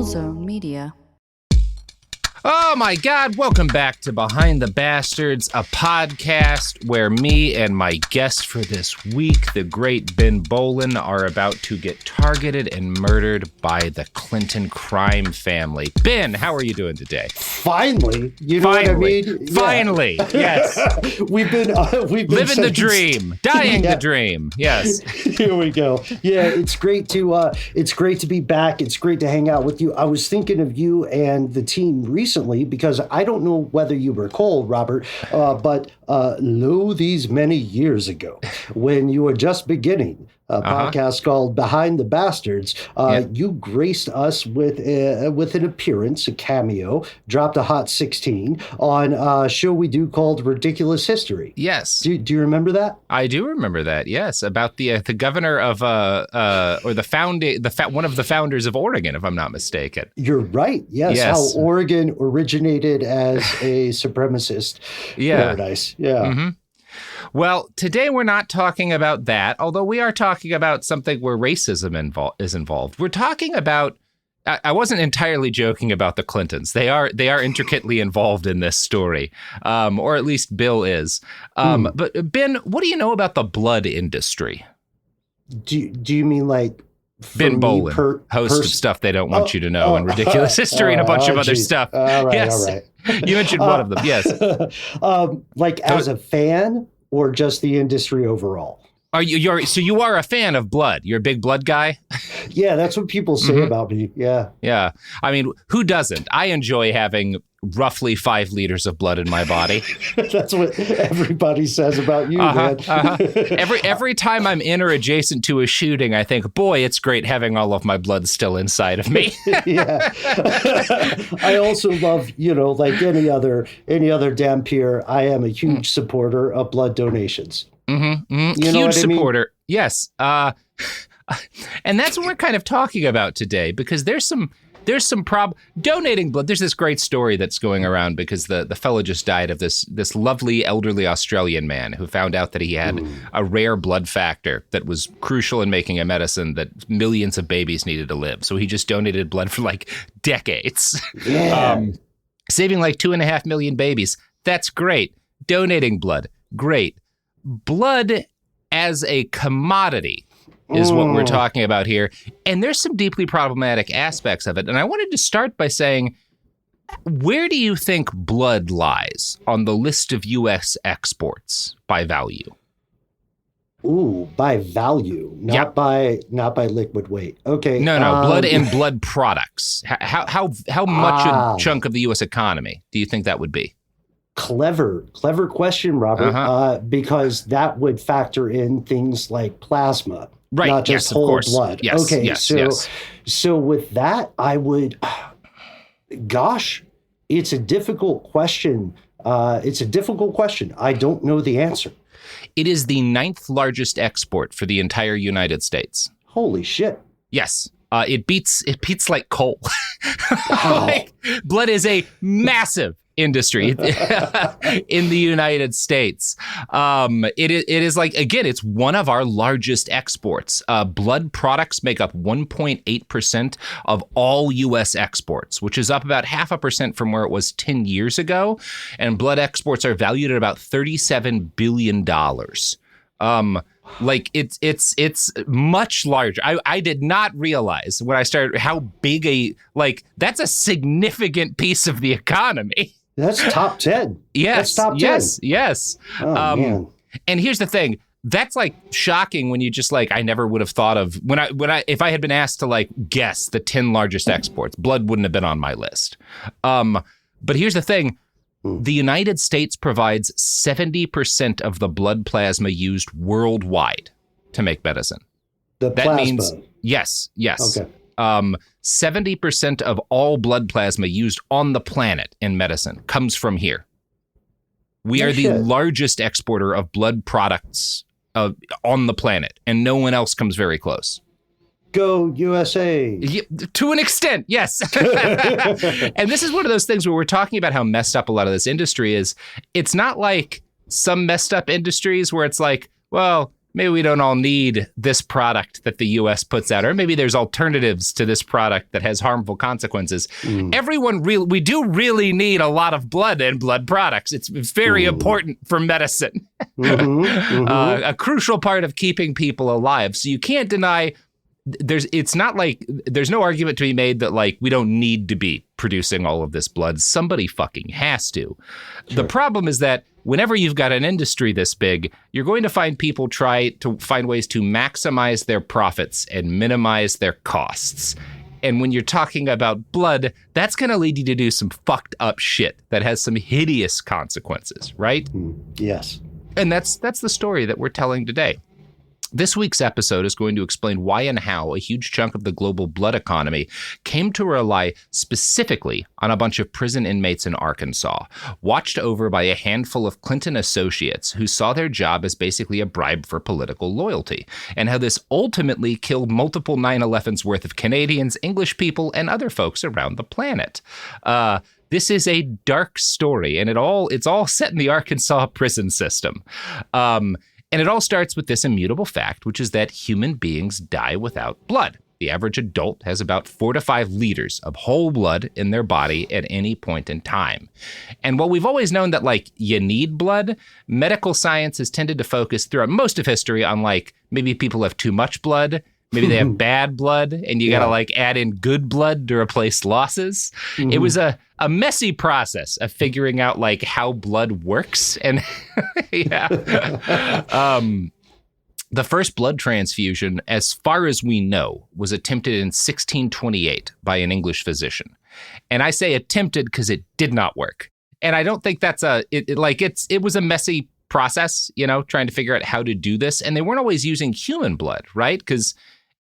Zone Media. Oh my God, welcome back to Behind the Bastards, a podcast where me and my guest for this week, the great Ben Bowlin, are about to get targeted and murdered by the Clinton crime family. Ben, how are you doing today? Finally, you know what I mean? Finally, yes. We've been living the dream, dying the dream. Yes. Here we go. Yeah, it's great to be back. It's great to hang out with you. I was thinking of you and the team recently because I don't know whether you recall, Robert, but these many years ago, when you were just beginning a podcast called Behind the Bastards, you graced us with an appearance, a cameo, dropped a hot 16 on a show we do called Ridiculous History. Yes. Do you remember that? I do remember that. Yes, about the governor of or one of the founders of Oregon, if I'm not mistaken. You're right. Yes. How Oregon originated as a supremacist paradise. Yeah. Mm-hmm. Well, today we're not talking about that, although we are talking about something where racism is involved. We're talking about, I wasn't entirely joking about the Clintons. They are intricately involved in this story, or at least Bill is. But Ben, what do you know about the blood industry? Do you mean like Ben Bowlin, host of Stuff They Don't Want You to Know and Ridiculous History and a bunch of other stuff. All right, yes. all right. You mentioned one of them, yes. Like as a fan or just the industry overall? So you are a fan of blood? You're a big blood guy? Yeah, that's what people say about me. Yeah. Yeah. I mean, who doesn't? I enjoy having roughly 5 liters of blood in my body. That's what everybody says about you, man. Every time I'm in or adjacent to a shooting, I think, boy, it's great having all of my blood still inside of me. Yeah. I also love, like any other damn peer, I am a huge supporter of blood donations. Huge supporter. Yes. And that's what we're kind of talking about today, because there's some donating blood. There's this great story that's going around because the fellow just died of this lovely elderly Australian man who found out that he had a rare blood factor that was crucial in making a medicine that millions of babies needed to live. So he just donated blood for like decades, saving like 2.5 million babies. That's great. Donating blood, great. Blood as a commodity is what we're talking about here. And there's some deeply problematic aspects of it. And I wanted to start by saying, where do you think blood lies on the list of U.S. exports by value? Ooh, by value, not by liquid weight. Okay. No, blood and blood products. How much a chunk of the U.S. economy do you think that would be? Clever question, Robert, because that would factor in things like plasma, not just whole blood. Yes, okay, so with that, I would, it's a difficult question. I don't know the answer. It is the 9th largest export for the entire United States. Holy shit. Yes. It beats like coal. Like, blood is a massive industry in the United States. It is like, again, it's one of our largest exports. Blood products make up 1.8% of all U.S. exports, which is up about 0.5% from where it was 10 years ago. And blood exports are valued at about $37 billion. Like it's much larger. I did not realize when I started how big that's a significant piece of the economy. That's top 10. Yes. That's top 10. Yes. Man. And here's the thing. That's like shocking when you just I never would have thought of if I had been asked to guess the 10 largest exports, blood wouldn't have been on my list. But here's the thing. The United States provides 70% of the blood plasma used worldwide to make medicine. That plasma means yes. Okay. 70% of all blood plasma used on the planet in medicine comes from here. We are the largest exporter of blood products on the planet, and no one else comes very close. Go USA. Yeah, to an extent, yes. And this is one of those things where we're talking about how messed up a lot of this industry is. It's not like some messed up industries where it's like, well, maybe we don't all need this product that the U.S. puts out, or maybe there's alternatives to this product that has harmful consequences. We do really need a lot of blood and blood products. It's very important for medicine, a crucial part of keeping people alive. So you can't deny it's not like there's no argument to be made that like we don't need to be producing all of this blood. Somebody fucking has to. Sure. The problem is that whenever you've got an industry this big, you're going to find people try to find ways to maximize their profits and minimize their costs. And when you're talking about blood, that's going to lead you to do some fucked up shit that has some hideous consequences, right? Yes. And that's the story that we're telling today. This week's episode is going to explain why and how a huge chunk of the global blood economy came to rely specifically on a bunch of prison inmates in Arkansas, watched over by a handful of Clinton associates who saw their job as basically a bribe for political loyalty, and how this ultimately killed multiple 9/11s worth of Canadians, English people, and other folks around the planet. This is a dark story, and it's all set in the Arkansas prison system. And it all starts with this immutable fact, which is that human beings die without blood. The average adult has about 4 to 5 liters of whole blood in their body at any point in time. And while we've always known that, like, you need blood, medical science has tended to focus throughout most of history on, like, maybe people have too much blood, maybe they have bad blood, and you got to, like, add in good blood to replace losses. It was a messy process of figuring out, like, how blood works. And the first blood transfusion, as far as we know, was attempted in 1628 by an English physician. And I say attempted because it did not work. And I don't think that's it was a messy process, trying to figure out how to do this. And they weren't always using human blood, right? Because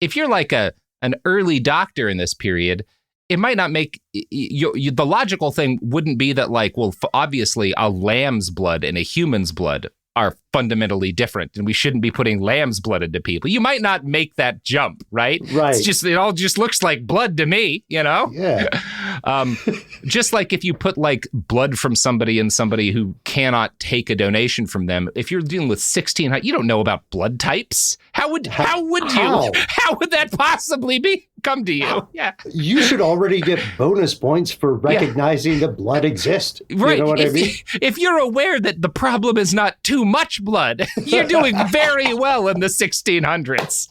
if you're like an early doctor in this period, it might not make the logical thing wouldn't be that, like, well, obviously a lamb's blood and a human's blood are fundamentally different, and we shouldn't be putting lamb's blood into people. You might not make that jump, right? Right. It all just looks like blood to me, Yeah. Just like if you put like blood from somebody in somebody who cannot take a donation from them, if you're dealing with 1600, you don't know about blood types. How would you? How would that possibly come to you? Yeah. You should already get bonus points for recognizing that blood exists. Right. You know what I mean? If you're aware that the problem is not too much blood, you're doing very well in the 1600s.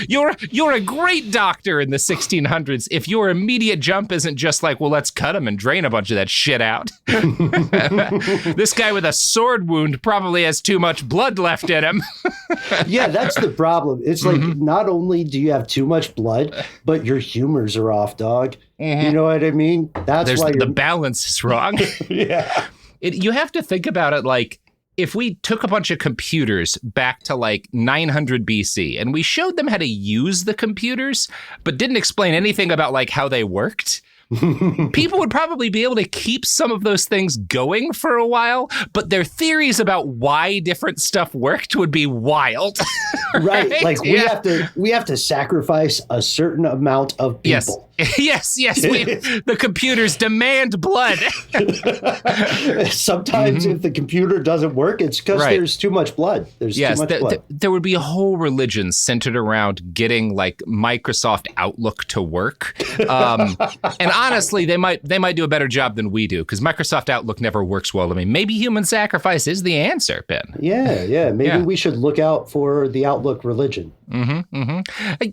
You're a great doctor in the 1600s if your immediate jump isn't just like, well, let's cut him and drain a bunch of that shit out. This guy with a sword wound probably has too much blood left in him. Yeah, that's the problem. It's like, not only do you have too much blood, but your humors are off, dog. You know what I mean? That's why the balance is wrong. Yeah. You have to think about it like, if we took a bunch of computers back to like 900 BC and we showed them how to use the computers, but didn't explain anything about like how they worked, people would probably be able to keep some of those things going for a while, but their theories about why different stuff worked would be wild. Right. Like we have to sacrifice a certain amount of people. Yes. The computers demand blood. Sometimes if the computer doesn't work, it's because there's too much blood. There's too much blood. There would be a whole religion centered around getting like Microsoft Outlook to work. And honestly, they might do a better job than we do, because Microsoft Outlook never works well. I mean, maybe human sacrifice is the answer, Ben. Yeah. Maybe we should look out for the Outlook religion. You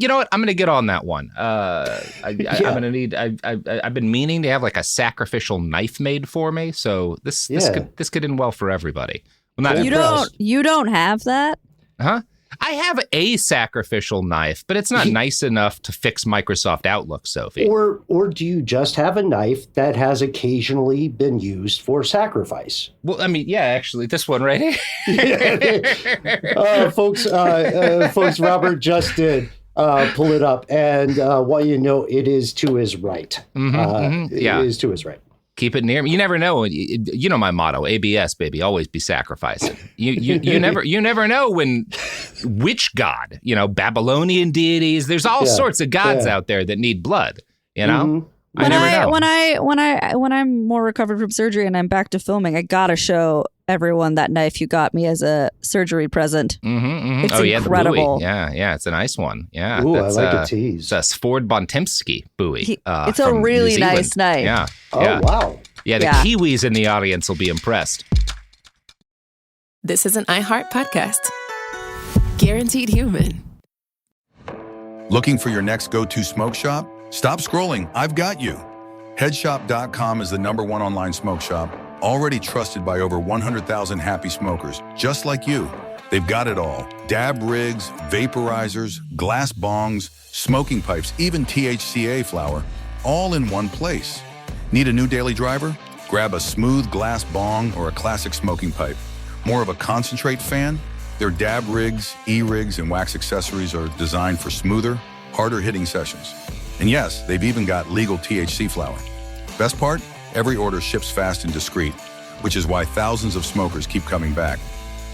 know what? I'm going to get on that one. I'm going to need. I've been meaning to have like a sacrificial knife made for me, so this could end well for everybody. Well, you don't have that? Huh? I have a sacrificial knife, but it's not nice enough to fix Microsoft Outlook, Sophie. Or do you just have a knife that has occasionally been used for sacrifice? Well, I mean, yeah, actually, this one right here. Folks, Robert just did pull it up, and what you know, it is to his right. It is to his right. Keep it near me. You never know. You know my motto: ABS, baby. Always be sacrificing. You never know which god. Babylonian deities. There's all sorts of gods out there that need blood. I never know. When I'm more recovered from surgery and I'm back to filming, I gotta show everyone that knife you got me as a surgery present. It's incredible. Yeah, it's a nice one. Yeah, ooh, I like a tease. It's a Ford Bontemsky buoy. It's a really nice knife. Yeah. Oh, wow. Yeah, the Kiwis in the audience will be impressed. This is an iHeart podcast. Guaranteed human. Looking for your next go-to smoke shop? Stop scrolling. I've got you. Headshop.com is the #1 online smoke shop, already trusted by over 100,000 happy smokers, just like you. They've got it all. Dab rigs, vaporizers, glass bongs, smoking pipes, even THCA flower, all in one place. Need a new daily driver? Grab a smooth glass bong or a classic smoking pipe. More of a concentrate fan? Their dab rigs, e-rigs, and wax accessories are designed for smoother, harder-hitting sessions. And yes, they've even got legal THC flower. Best part? Every order ships fast and discreet, which is why thousands of smokers keep coming back.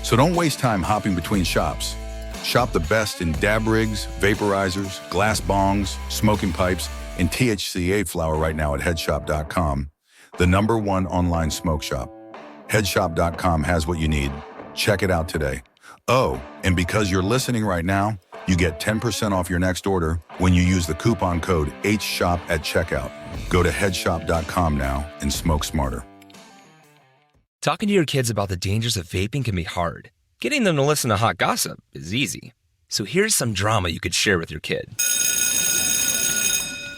So don't waste time hopping between shops. Shop the best in dab rigs, vaporizers, glass bongs, smoking pipes, and THCA flower right now at Headshop.com, the #1 online smoke shop. Headshop.com has what you need. Check it out today. Oh, and because you're listening right now, you get 10% off your next order when you use the coupon code HSHOP at checkout. Go to headshop.com now and smoke smarter. Talking to your kids about the dangers of vaping can be hard. Getting them to listen to hot gossip is easy. So here's some drama you could share with your kid.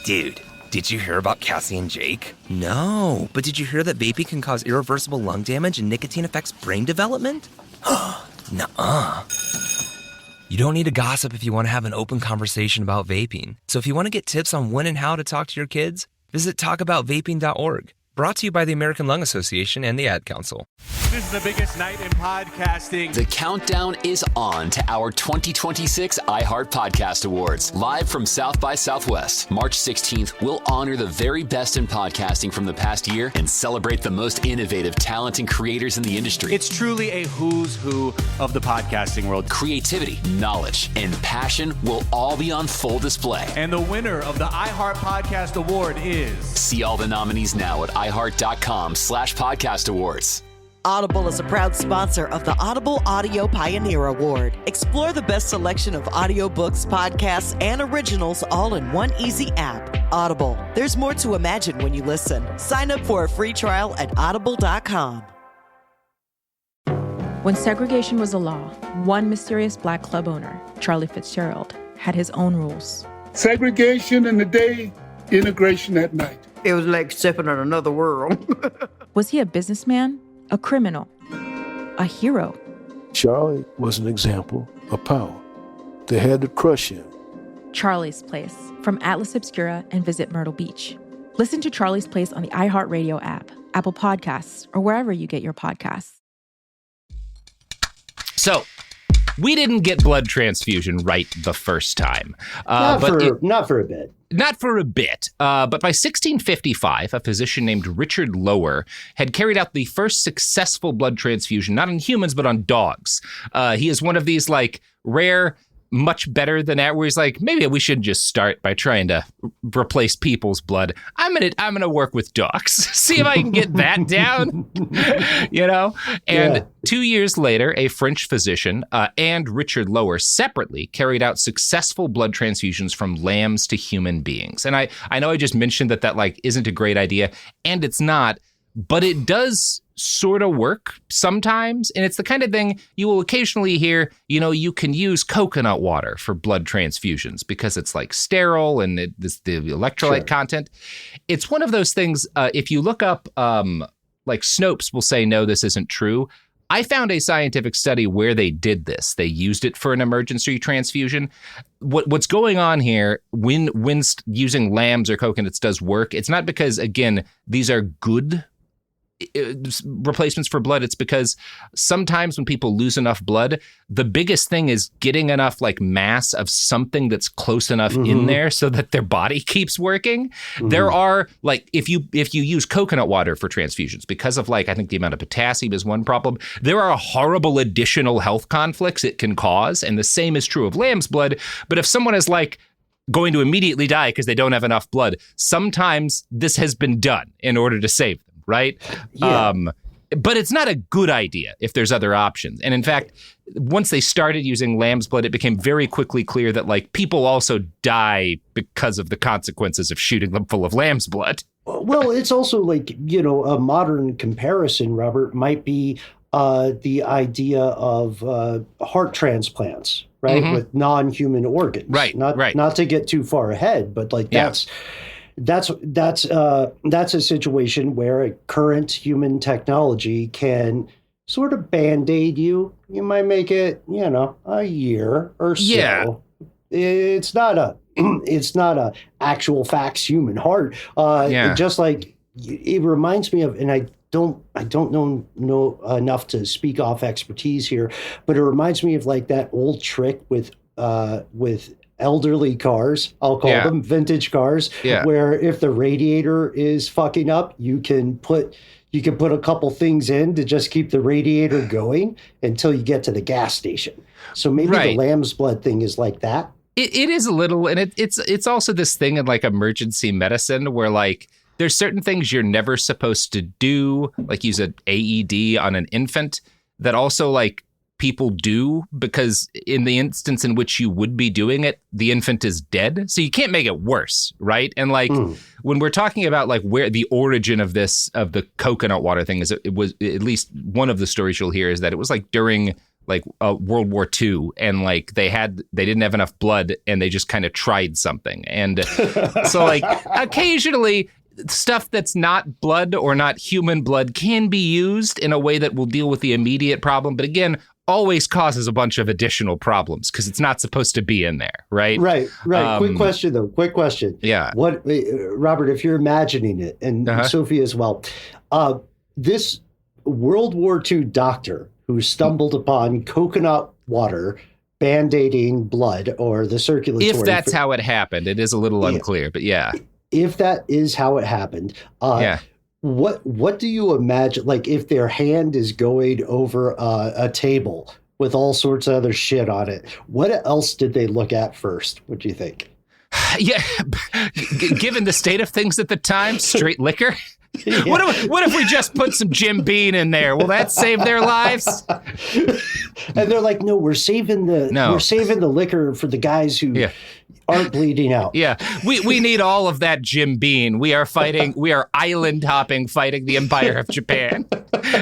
Dude, did you hear about Cassie and Jake? No, but did you hear that vaping can cause irreversible lung damage and nicotine affects brain development? Nuh-uh. You don't need to gossip if you want to have an open conversation about vaping. So if you want to get tips on when and how to talk to your kids, visit talkaboutvaping.org. Brought to you by the American Lung Association and the Ad Council. This is the biggest night in podcasting. The countdown is on to our 2026 iHeart Podcast Awards. Live from South by Southwest, March 16th, we'll honor the very best in podcasting from the past year and celebrate the most innovative talent and creators in the industry. It's truly a who's who of the podcasting world. Creativity, knowledge, and passion will all be on full display. And the winner of the iHeart Podcast Award is... See all the nominees now at iHeart.com/podcast awards. Audible is a proud sponsor of the Audible Audio Pioneer Award. Explore the best selection of audiobooks, podcasts, and originals all in one easy app. Audible. There's more to imagine when you listen. Sign up for a free trial at audible.com. When segregation was a law, one mysterious black club owner, Charlie Fitzgerald, had his own rules. Segregation in the day, integration at night. It was like stepping on another world. Was he a businessman, a criminal, a hero? Charlie was an example of power. They had to crush him. Charlie's Place, from Atlas Obscura and Visit Myrtle Beach. Listen to Charlie's Place on the iHeartRadio app, Apple Podcasts, or wherever you get your podcasts. So, we didn't get blood transfusion right the first time. Not for a bit. Not for a bit, but by 1655, a physician named Richard Lower had carried out the first successful blood transfusion, not on humans, but on dogs. He is one of these, like, rare, much better than that, where he's like, maybe we should just start by trying to replace people's blood. I'm gonna work with dogs, see if I can get that down, you know? And 2 years later, a French physician and Richard Lower separately carried out successful blood transfusions from lambs to human beings. And I know I just mentioned that like isn't a great idea, and it's not, but it does sort of work sometimes. And it's the kind of thing you will occasionally hear, you know, you can use coconut water for blood transfusions because it's like sterile and the electrolyte content. It's one of those things, if you look up, like Snopes will say, no, this isn't true. I found a scientific study where they did this. They used it for an emergency transfusion. What's going on here when using lambs or coconuts does work, it's not because, again, these are good replacements for blood. It's because sometimes when people lose enough blood, the biggest thing is getting enough like mass of something that's close enough in there so that their body keeps working. There are like, if you use coconut water for transfusions, because of like, I think the amount of potassium is one problem, there are horrible additional health conflicts it can cause. And the same is true of lamb's blood. But if someone is like, going to immediately die because they don't have enough blood. Sometimes this has been done in order to save them, right? Yeah. But it's not a good idea if there's other options. And in fact, once they started using lamb's blood, it became very quickly clear that like people also die because of the consequences of shooting them full of lamb's blood. Well, it's also like, a modern comparison, Robert, might be the idea of heart transplants, right? Mm-hmm. With non-human organs. Right, Not to get too far ahead, but like that's a situation where a current human technology can sort of Band-Aid you. You might make it, a year or so. Yeah. It's not a actual facts human heart. Just like it reminds me of, and I don't know enough to speak off expertise here, but it reminds me of like that old trick with elderly cars, I'll call them vintage cars, where if the radiator is fucking up, you can put a couple things in to just keep the radiator going until you get to the gas station. So maybe the lamb's blood thing is like that. It is a little, and it's also this thing in like emergency medicine where like there's certain things you're never supposed to do, like use an AED on an infant, that also like people do because in the instance in which you would be doing it, the infant is dead. So you can't make it worse, right? And like when we're talking about like where the origin of the coconut water thing is, it was at least one of the stories you'll hear is that it was like during like World War II, and like they didn't have enough blood and they just kind of tried something. And so like occasionally stuff that's not blood or not human blood can be used in a way that will deal with the immediate problem. But again, always causes a bunch of additional problems because it's not supposed to be in there, right? Right. Quick question. Yeah. What, Robert, if you're imagining it, and Sophie as well, this World War II doctor who stumbled upon coconut water Band-Aiding blood or the circulatory. If that's how it happened, it is a little unclear, but yeah. If that is how it happened, what do you imagine? Like if their hand is going over a table with all sorts of other shit on it, what else did they look at first? What do you think? Yeah, given the state of things at the time, straight liquor. Yeah. What if we just put some Jim Beam in there? Will that save their lives? And they're like, no, we're saving the liquor for the guys who aren't bleeding out. Yeah, we need all of that Jim Beam. We are island hopping, fighting the Empire of Japan.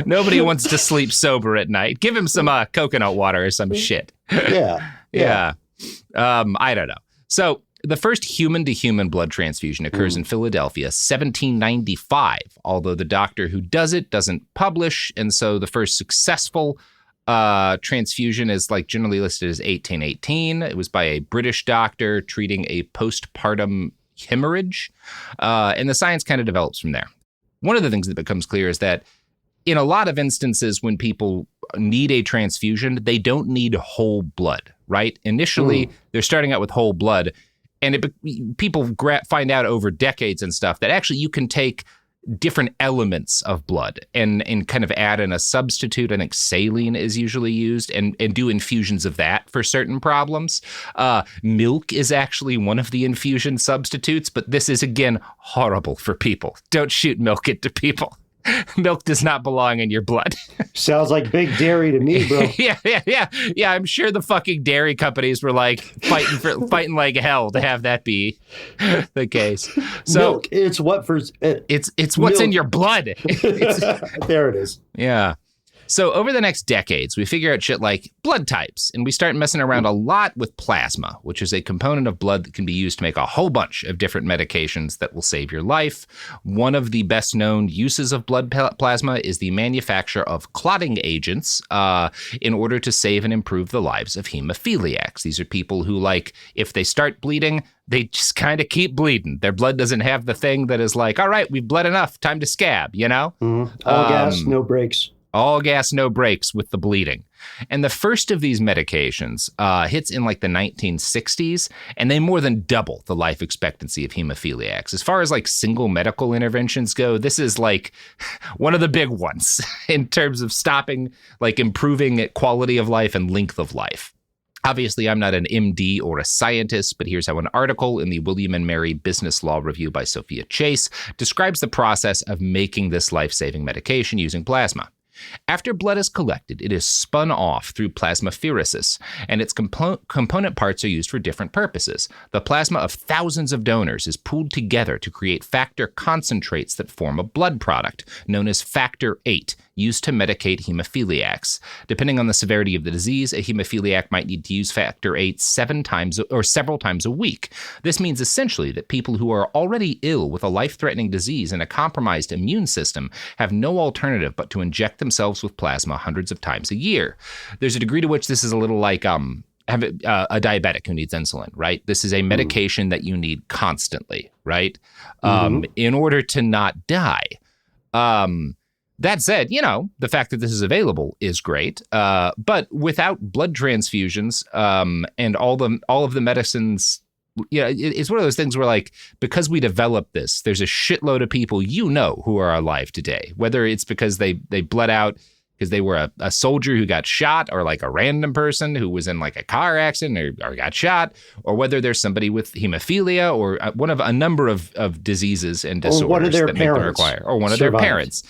Nobody wants to sleep sober at night. Give him some coconut water or some shit. Yeah. I don't know. So the first human-to-human blood transfusion occurs in Philadelphia, 1795, although the doctor who does it doesn't publish, and so the first successful transfusion is like generally listed as 1818. It was by a British doctor treating a postpartum hemorrhage, and the science kind of develops from there. One of the things that becomes clear is that in a lot of instances when people need a transfusion, they don't need whole blood, right? Initially, they're starting out with whole blood, and people find out over decades and stuff that actually you can take different elements of blood and kind of add in a substitute. I think saline is usually used and do infusions of that for certain problems. Milk is actually one of the infusion substitutes, but this is, again, horrible for people. Don't shoot milk into people. Milk does not belong in your blood. Sounds like big dairy to me, bro. Yeah. I'm sure the fucking dairy companies were like fighting like hell to have that be the case. So milk, it's what's milk. In your blood. There it is. Yeah. So over the next decades, we figure out shit like blood types, and we start messing around a lot with plasma, which is a component of blood that can be used to make a whole bunch of different medications that will save your life. One of the best known uses of blood plasma is the manufacture of clotting agents in order to save and improve the lives of hemophiliacs. These are people who, like, if they start bleeding, they just kind of keep bleeding. Their blood doesn't have the thing that is like, all right, we've bled enough, time to scab, you know? All gas, no brakes. All gas, no brakes with the bleeding. And the first of these medications hits in like the 1960s, and they more than double the life expectancy of hemophiliacs. As far as like single medical interventions go, this is like one of the big ones in terms of stopping, like improving quality of life and length of life. Obviously, I'm not an MD or a scientist, but here's how an article in the William and Mary Business Law Review by Sophia Chase describes the process of making this life-saving medication using plasma. After blood is collected, it is spun off through plasmapheresis, and its component parts are used for different purposes. The plasma of thousands of donors is pooled together to create factor concentrates that form a blood product, known as factor VIII, used to medicate hemophiliacs. Depending on the severity of the disease, a hemophiliac might need to use factor VIII several times a week. This means essentially that people who are already ill with a life-threatening disease and a compromised immune system have no alternative but to inject themselves with plasma hundreds of times a year. There's a degree to which this is a little like a diabetic who needs insulin, right? This is a medication that you need constantly, right? In order to not die. That said, the fact that this is available is great, but without blood transfusions and all of the medicines, it's one of those things where, like, because we developed this, there's a shitload of people who are alive today, whether it's because they bled out because they were a soldier who got shot, or like a random person who was in like a car accident or got shot, or whether there's somebody with hemophilia or one of a number of diseases and disorders, or one of their that parents make them require, or one of their parents.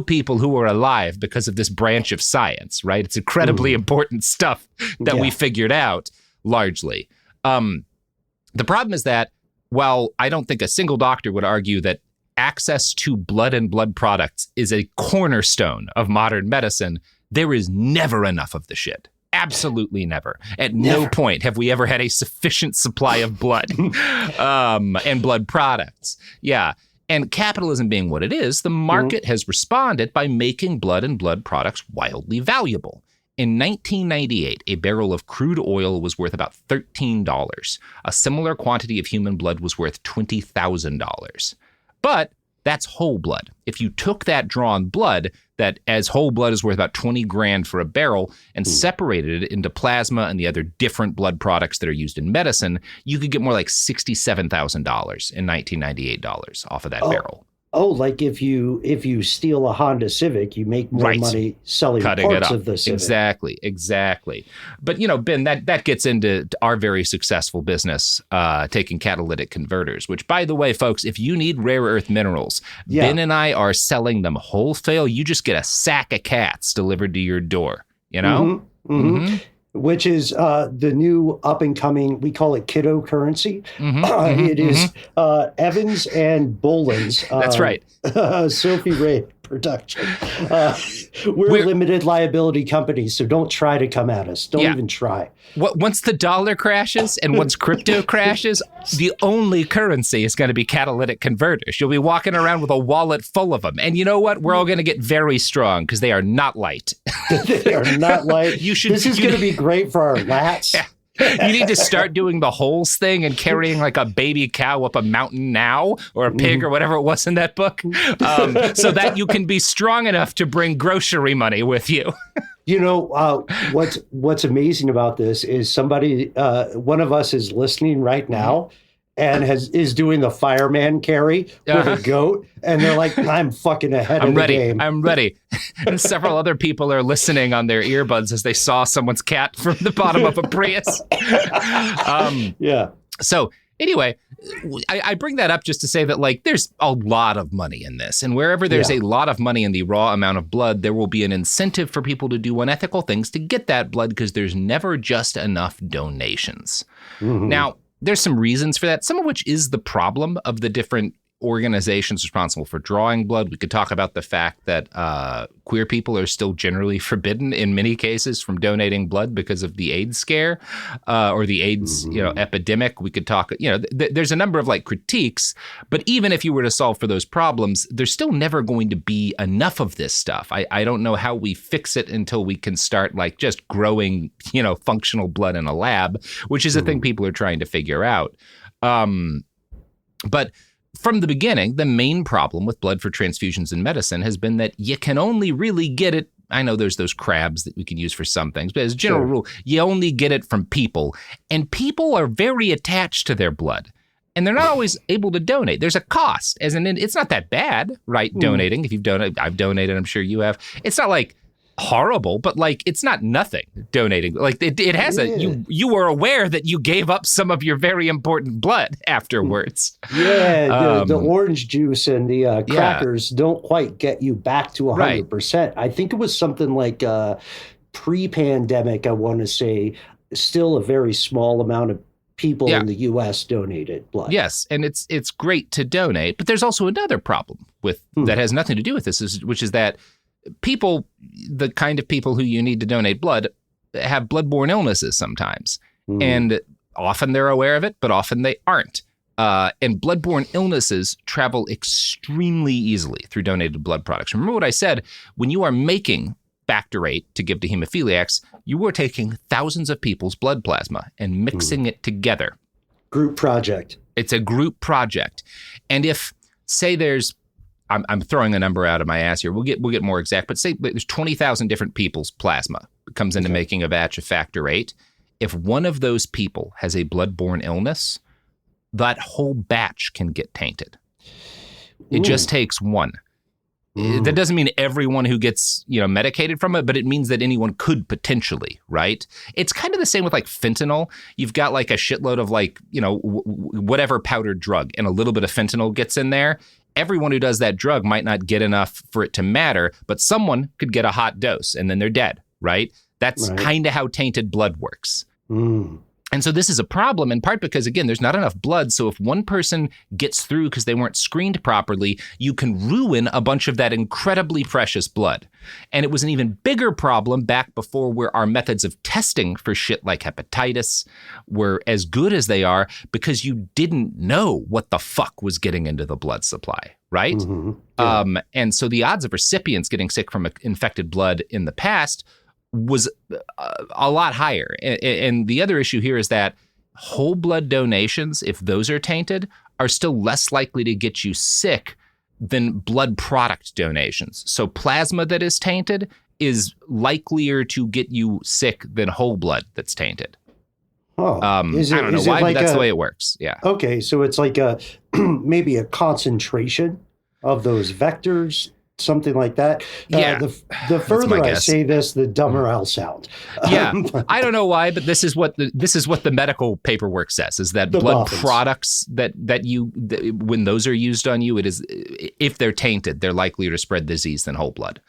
People who are alive because of this branch of science, right? It's incredibly important stuff that we figured out largely. The problem is that while I don't think a single doctor would argue that access to blood and blood products is a cornerstone of modern medicine, there is never enough of the shit. Absolutely never. At no point have we ever had a sufficient supply of blood and blood products. Yeah. And capitalism being what it is, the market has responded by making blood and blood products wildly valuable. In 1998, a barrel of crude oil was worth about $13. A similar quantity of human blood was worth $20,000. But that's whole blood. If you took that drawn blood, that as whole blood is worth about 20 grand for a barrel, and separated it into plasma and the other different blood products that are used in medicine, you could get more like $67,000 in 1998 dollars off of that barrel. Oh, like if you steal a Honda Civic, you make more money selling parts of the Civic. Exactly. But, Ben, that gets into our very successful business, taking catalytic converters, which, by the way, folks, if you need rare earth minerals, Ben and I are selling them wholesale. You just get a sack of cats delivered to your door, Which is the new up-and-coming, we call it kiddo currency. It is Evans and Boland's. That's right. Sophie Ray production. We're limited liability companies, so don't try to come at us. Don't even try. Once the dollar crashes and once crypto crashes, the only currency is going to be catalytic converters. You'll be walking around with a wallet full of them. And you know what? We're all going to get very strong because they are not light. They are not light. This is going to be great for our lats. Yeah. You need to start doing the holes thing and carrying like a baby cow up a mountain now, or a pig or whatever it was in that book, so that you can be strong enough to bring grocery money with you. What's amazing about this is somebody, one of us is listening right now and is doing the fireman carry with a goat, and they're like, I'm fucking ahead of the game. I'm ready. And several other people are listening on their earbuds as they saw someone's cat from the bottom of a Prius. So anyway, I bring that up just to say that, like, there's a lot of money in this. And wherever there's a lot of money in the raw amount of blood, there will be an incentive for people to do unethical things to get that blood, because there's never just enough donations. Now, there's some reasons for that, some of which is the problem of the different organizations responsible for drawing blood. We could talk about the fact that queer people are still generally forbidden in many cases from donating blood because of the AIDS scare or the AIDS epidemic. We could talk, there's a number of like critiques, but even if you were to solve for those problems, there's still never going to be enough of this stuff. I don't know how we fix it until we can start like just growing, functional blood in a lab, which is a thing people are trying to figure out. But from the beginning, the main problem with blood for transfusions in medicine has been that you can only really get it. I know there's those crabs that we can use for some things, but as a general rule, you only get it from people. And people are very attached to their blood, and they're not always able to donate. There's a cost, it's not that bad, right? Donating. If you've donated, I've donated, I'm sure you have. It's not like horrible, but like it's not nothing donating. Like it has you were aware that you gave up some of your very important blood afterwards. Yeah, the orange juice and the crackers don't quite get you back to 100%. Right. I think it was something like pre-pandemic, I want to say, still a very small amount of people in the U.S. donated blood. Yes, and it's great to donate, but there's also another problem with that has nothing to do with this, which is that people, the kind of people who you need to donate blood, have bloodborne illnesses sometimes. And often they're aware of it, but often they aren't. And bloodborne illnesses travel extremely easily through donated blood products. Remember what I said, when you are making Factor VIII to give to hemophiliacs, you are taking thousands of people's blood plasma and mixing it together. Group project. It's a group project. And if, say there's, I'm throwing a number out of my ass here. We'll get more exact, but say there's 20,000 different people's plasma comes into making a batch of Factor VIII. If one of those people has a bloodborne illness, that whole batch can get tainted. It just takes one. That doesn't mean everyone who gets, medicated from it, but it means that anyone could potentially, right? It's kind of the same with like fentanyl. You've got like a shitload of like, whatever powdered drug, and a little bit of fentanyl gets in there. Everyone who does that drug might not get enough for it to matter, but someone could get a hot dose and then they're dead, right? That's kind of how tainted blood works. And so this is a problem in part because, again, there's not enough blood. So if one person gets through because they weren't screened properly, you can ruin a bunch of that incredibly precious blood. And it was an even bigger problem back before where our methods of testing for shit like hepatitis were as good as they are because you didn't know what the fuck was getting into the blood supply, right? And so the odds of recipients getting sick from infected blood in the past was a lot higher. And the other issue here is that whole blood donations, if those are tainted, are still less likely to get you sick than blood product donations. So plasma that is tainted is likelier to get you sick than whole blood that's tainted. I don't know why, but that's the way it works. Yeah. Okay, so it's like maybe a concentration of those vectors, something like that. The further I say this, the dumber I'll sound. I don't know why, but this is what the medical paperwork says: is that blood products that when those are used on you, it is, if they're tainted, they're likelier to spread disease than whole blood.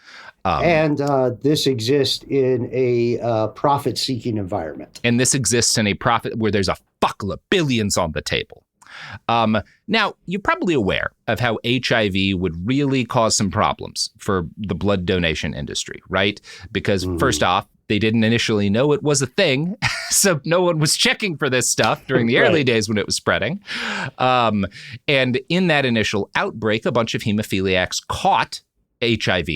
And this exists in a profit-seeking environment. And this exists in a profit where there's a fuckload of billions on the table. Now, you're probably aware of how HIV would really cause some problems for the blood donation industry, right? Because first off, they didn't initially know it was a thing, so no one was checking for this stuff during the early days when it was spreading. And in that initial outbreak, a bunch of hemophiliacs caught HIV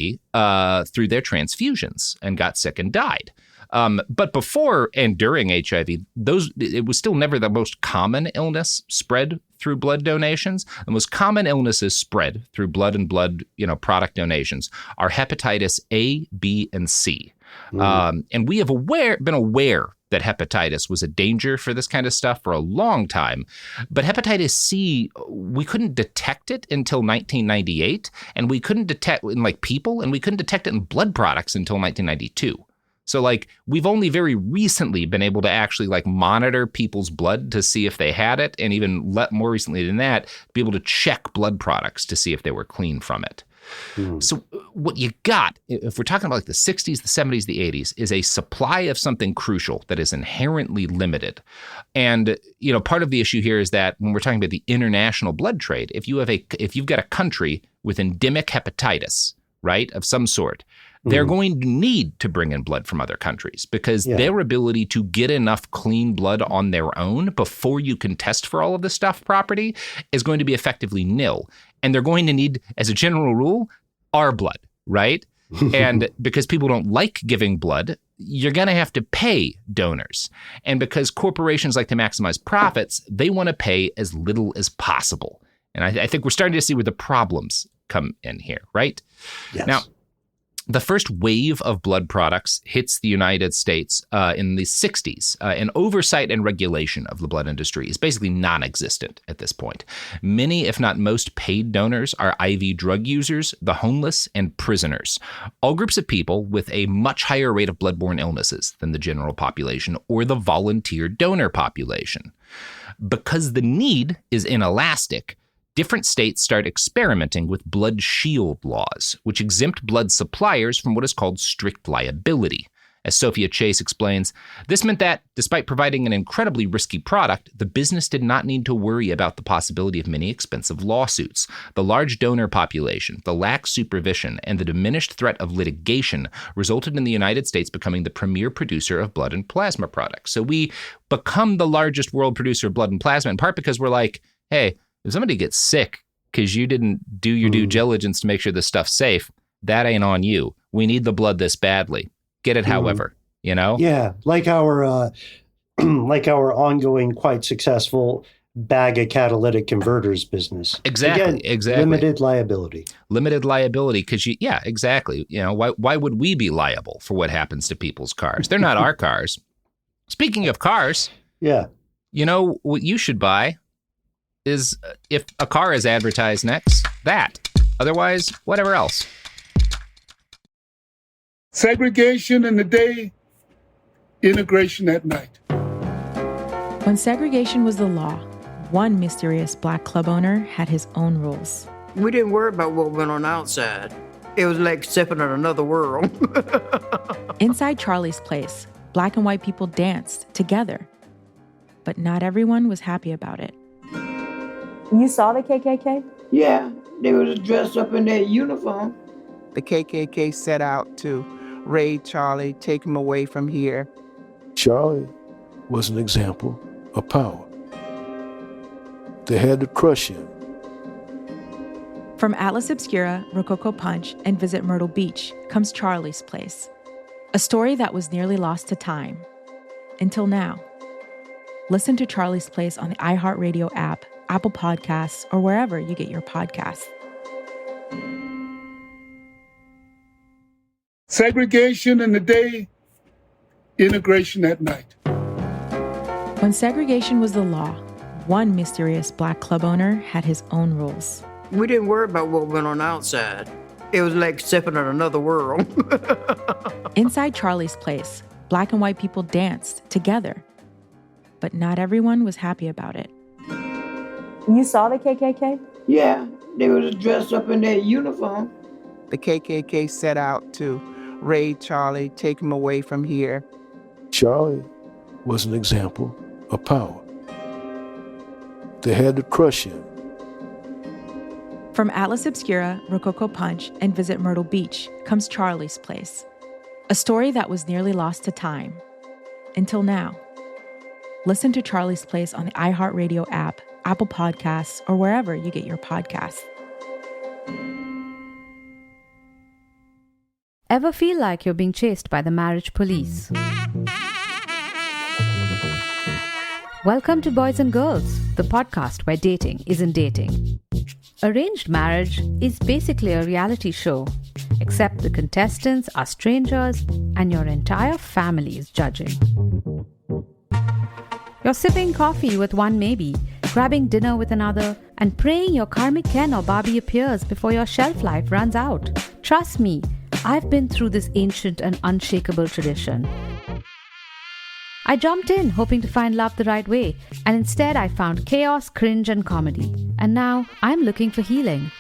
through their transfusions and got sick and died. But before and during HIV, it was still never the most common illness spread through blood donations. The most common illnesses spread through blood and blood, product donations are hepatitis A, B, and C. And we have been aware that hepatitis was a danger for this kind of stuff for a long time. But hepatitis C, we couldn't detect it until 1998, and we couldn't detect it in people, and we couldn't detect it in blood products until 1992. So we've only very recently been able to actually monitor people's blood to see if they had it, and even more recently than that, be able to check blood products to see if they were clean from it. So what you got, if we're talking about the 60s, the 70s, the 80s, is a supply of something crucial that is inherently limited. And, part of the issue here is that when we're talking about the international blood trade, if you've got a country with endemic hepatitis, right, of some sort, they're going to need to bring in blood from other countries because their ability to get enough clean blood on their own before you can test for all of this stuff properly is going to be effectively nil. And they're going to need, as a general rule, our blood, right? And because people don't like giving blood, you're going to have to pay donors. And because corporations like to maximize profits, they want to pay as little as possible. And I think we're starting to see where the problems come in here, right? Yes. Now, The first wave of blood products hits the United States in the 60s, and oversight and regulation of the blood industry is basically non-existent at this point. Many, if not most, paid donors are IV drug users, the homeless, and prisoners, all groups of people with a much higher rate of bloodborne illnesses than the general population or the volunteer donor population. Because the need is inelastic, different states start experimenting with blood shield laws, which exempt blood suppliers from what is called strict liability. As Sophia Chase explains, this meant that, despite providing an incredibly risky product, the business did not need to worry about the possibility of many expensive lawsuits. The large donor population, the lax supervision, and the diminished threat of litigation resulted in the United States becoming the premier producer of blood and plasma products. So we become the largest world producer of blood and plasma, in part because we're like, hey, if somebody gets sick because you didn't do your due diligence to make sure this stuff's safe, that ain't on you. We need the blood this badly. Get it, however, you know? Yeah, like our ongoing, quite successful bag of catalytic converters business. Exactly. Limited liability. Limited liability because exactly. You know, why would we be liable for what happens to people's cars? They're not our cars. Speaking of cars, yeah, you know what you should buy is if a car is advertised next, that. Otherwise, whatever else. Segregation in the day, integration at night. When segregation was the law, one mysterious black club owner had his own rules. We didn't worry about what went on outside. It was like stepping in another world. Inside Charlie's place, black and white people danced together. But not everyone was happy about it. You saw the KKK? Yeah, they was dressed up in their uniform. The KKK set out to raid Charlie, take him away from here. Charlie was an example of power. They had to crush him. From Atlas Obscura, Rococo Punch, and Visit Myrtle Beach comes Charlie's Place, a story that was nearly lost to time. Until now. Listen to Charlie's Place on the iHeartRadio app, Apple Podcasts, or wherever you get your podcasts. Segregation in the day, integration at night. When segregation was the law, one mysterious black club owner had his own rules. We didn't worry about what went on outside. It was like stepping in another world. Inside Charlie's Place, black and white people danced together. But not everyone was happy about it. You saw the KKK? Yeah, they was dressed up in their uniform. The KKK set out to raid Charlie, take him away from here. Charlie was an example of power. They had to crush him. From Atlas Obscura, Rococo Punch, and Visit Myrtle Beach comes Charlie's Place, a story that was nearly lost to time. Until now. Listen to Charlie's Place on the iHeartRadio app, Apple Podcasts, or wherever you get your podcasts. Ever feel like you're being chased by the marriage police? Welcome to Boys and Girls, the podcast where dating isn't dating. Arranged marriage is basically a reality show, except the contestants are strangers and your entire family is judging. You're sipping coffee with one maybe, grabbing dinner with another, and praying your karmic Ken or Barbie appears before your shelf life runs out. Trust me, I've been through this ancient and unshakable tradition. I jumped in hoping to find love the right way, and instead I found chaos, cringe, and comedy. And now I'm looking for healing.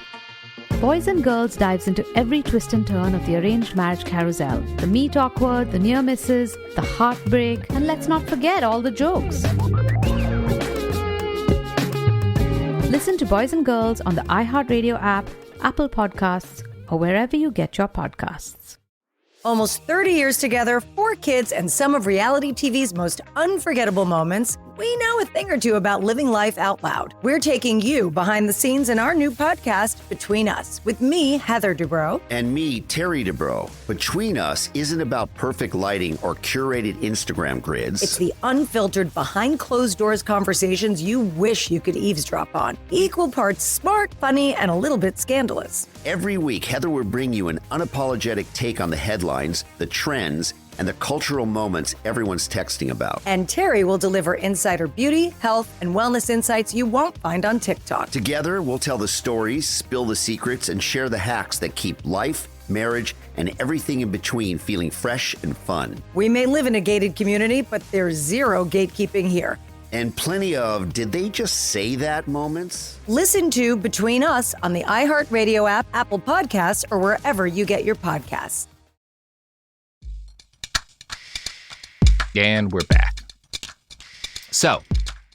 Boys and Girls dives into every twist and turn of the arranged marriage carousel. The meet awkward, the near misses, the heartbreak, and let's not forget all the jokes. Listen to Boys and Girls on the iHeartRadio app, Apple Podcasts, or wherever you get your podcasts. Almost 30 years together, 4 kids, and some of reality TV's most unforgettable moments. we know a thing or two about living life out loud. We're taking you behind the scenes in our new podcast, Between Us, with me, Heather Dubrow. And me, Terry Dubrow. Between Us isn't about perfect lighting or curated Instagram grids. It's the unfiltered, behind closed doors conversations you wish you could eavesdrop on. Equal parts smart, funny, and a little bit scandalous. Every week, Heather will bring you an unapologetic take on the headlines, the trends, and the cultural moments everyone's texting about. And Terry will deliver insider beauty, health, and wellness insights you won't find on TikTok. Together, we'll tell the stories, spill the secrets, and share the hacks that keep life, marriage, and everything in between feeling fresh and fun. We may live in a gated community, but there's zero gatekeeping here. And plenty of did they just say that moments? Listen to Between Us on the iHeartRadio app, Apple Podcasts, or wherever you get your podcasts. And we're back. So,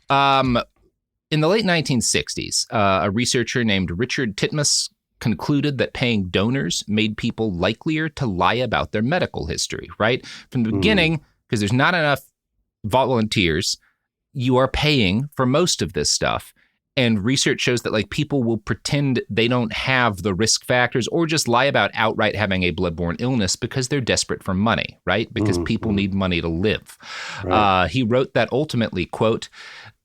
in the late 1960s, a researcher named Richard Titmuss concluded that paying donors made people likelier to lie about their medical history, right? From the beginning, because there's not enough volunteers, you are paying for most of this stuff. And research shows that people will pretend they don't have the risk factors or just lie about outright having a bloodborne illness because they're desperate for money, right? Because people need money to live. Right. He wrote that ultimately, quote,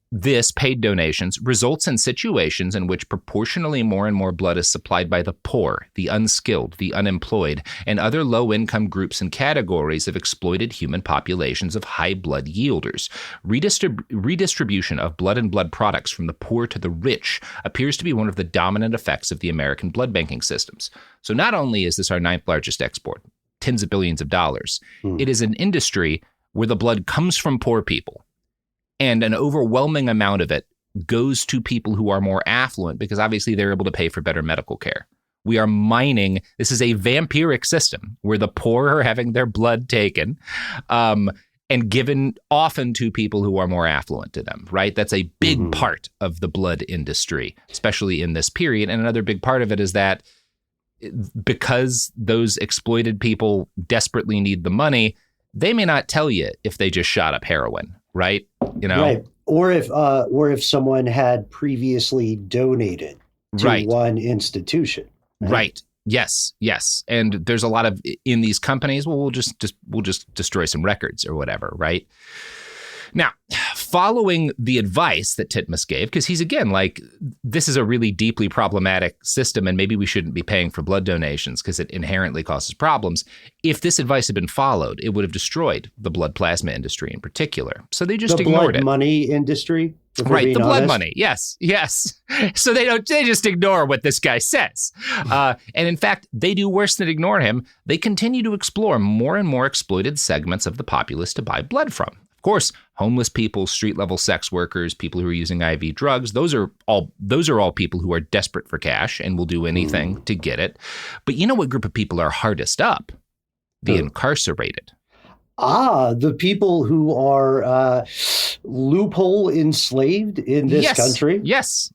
this paid donations results in situations in which proportionally more and more blood is supplied by the poor, the unskilled, the unemployed, and other low-income groups and categories of exploited human populations of high blood yielders. Redistribution of blood and blood products from the poor to the rich appears to be one of the dominant effects of the American blood banking systems. So not only is this our 9th largest export, tens of billions of dollars, it is an industry where the blood comes from poor people. And an overwhelming amount of it goes to people who are more affluent because obviously they're able to pay for better medical care. We are mining. This is a vampiric system where the poor are having their blood taken and given often to people who are more affluent to them, right? That's a big part of the blood industry, especially in this period. And another big part of it is that because those exploited people desperately need the money, they may not tell you if they just shot up heroin. Right. Right. Or if someone had previously donated to one institution. Right. Yes. And there's a lot of in these companies. Well, we'll just destroy some records or whatever. Right. Now, following the advice that Titmuss gave, because he's, again, this is a really deeply problematic system and maybe we shouldn't be paying for blood donations because it inherently causes problems. If this advice had been followed, it would have destroyed the blood plasma industry in particuar. So they just ignored it. The blood money industry? Right, the blood money. Yes. So they just ignore what this guy says. And in fact, they do worse than ignore him. They continue to explore more and more exploited segments of the populace to buy blood from. Of course, homeless people, street-level sex workers, people who are using IV drugs, those are all people who are desperate for cash and will do anything to get it. But you know what group of people are hardest up? The incarcerated. The people who are loophole enslaved in this country? Yes.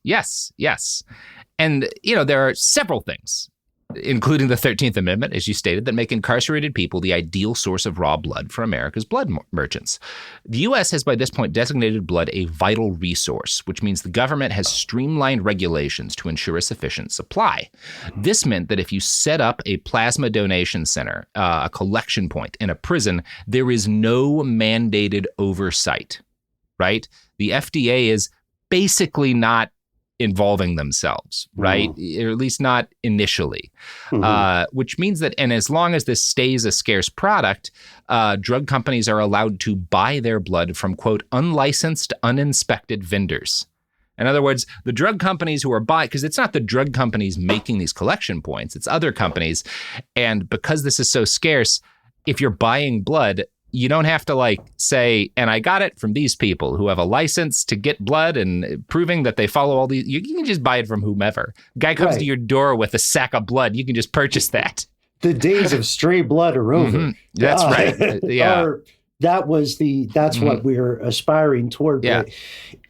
And, there are several things, including the 13th Amendment, as you stated, that make incarcerated people the ideal source of raw blood for America's blood merchants. The U.S. has by this point designated blood a vital resource, which means the government has streamlined regulations to ensure a sufficient supply. This meant that if you set up a plasma donation center, a collection point in a prison, there is no mandated oversight, right? The FDA is basically not involving themselves, right? Or at least not initially, which means that, and as long as this stays a scarce product, drug companies are allowed to buy their blood from, quote, unlicensed, uninspected vendors. In other words, the drug companies who are buying, because it's not the drug companies making these collection points, it's other companies. And because this is so scarce, if you're buying blood, you don't have to say, and I got it from these people who have a license to get blood and proving that they follow all these. You can just buy it from whomever. Guy comes to your door with a sack of blood. You can just purchase that. The days of stray blood are over. That's right. Yeah. That's what we're aspiring toward. Yeah.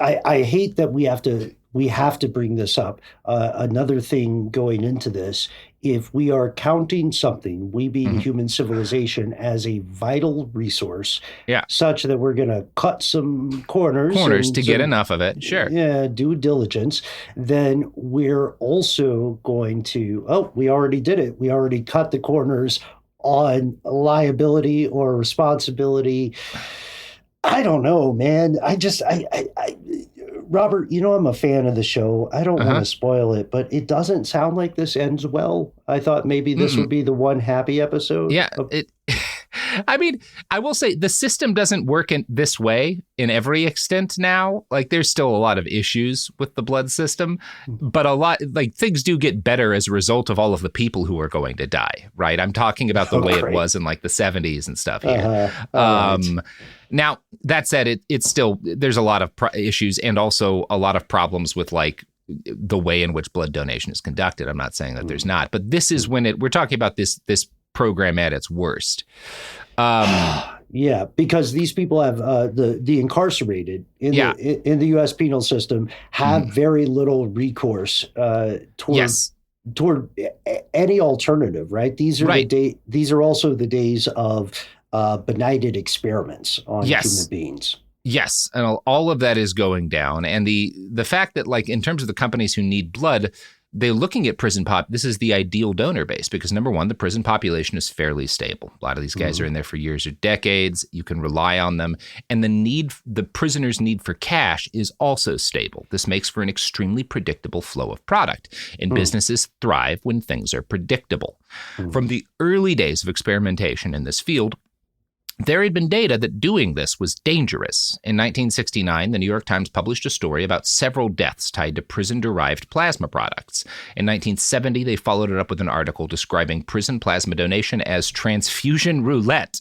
I hate that we have to we have to bring this up. Another thing going into this, if we are counting something, we being human civilization, as a vital resource, such that we're going to cut some corners to get enough of it, sure. Yeah, due diligence, then we're also going to, we already did it. We already cut the corners on liability or responsibility. I don't know, man. Robert, I'm a fan of the show. I don't want to spoil it, but it doesn't sound like this ends well. I thought maybe this would be the one happy episode. Yeah. I mean, I will say the system doesn't work in this way in every extent now. Like, there's still a lot of issues with the blood system, but things do get better as a result of all of the people who are going to die, right? I'm talking about the way it was in like the 70s and stuff here. Now, that said, it's still, there's a lot of issues and also a lot of problems with like the way in which blood donation is conducted. I'm not saying that there's not, but this is when we're talking about this program at its worst. Yeah, because these people have the incarcerated in the U.S. penal system have very little recourse toward any alternative. Right? These are also the days of benighted experiments on human beings. Yes, and all of that is going down, and the fact that, like, in terms of the companies who need blood, they're looking at prison this is the ideal donor base because, number one, the prison population is fairly stable. A lot of these guys are in there for years or decades. You can rely on them. And the prisoners' need for cash is also stable. This makes for an extremely predictable flow of product. And businesses thrive when things are predictable. From the early days of experimentation in this field, there had been data that doing this was dangerous. In 1969, the New York Times published a story about several deaths tied to prison-derived plasma products. In 1970, they followed it up with an article describing prison plasma donation as transfusion roulette.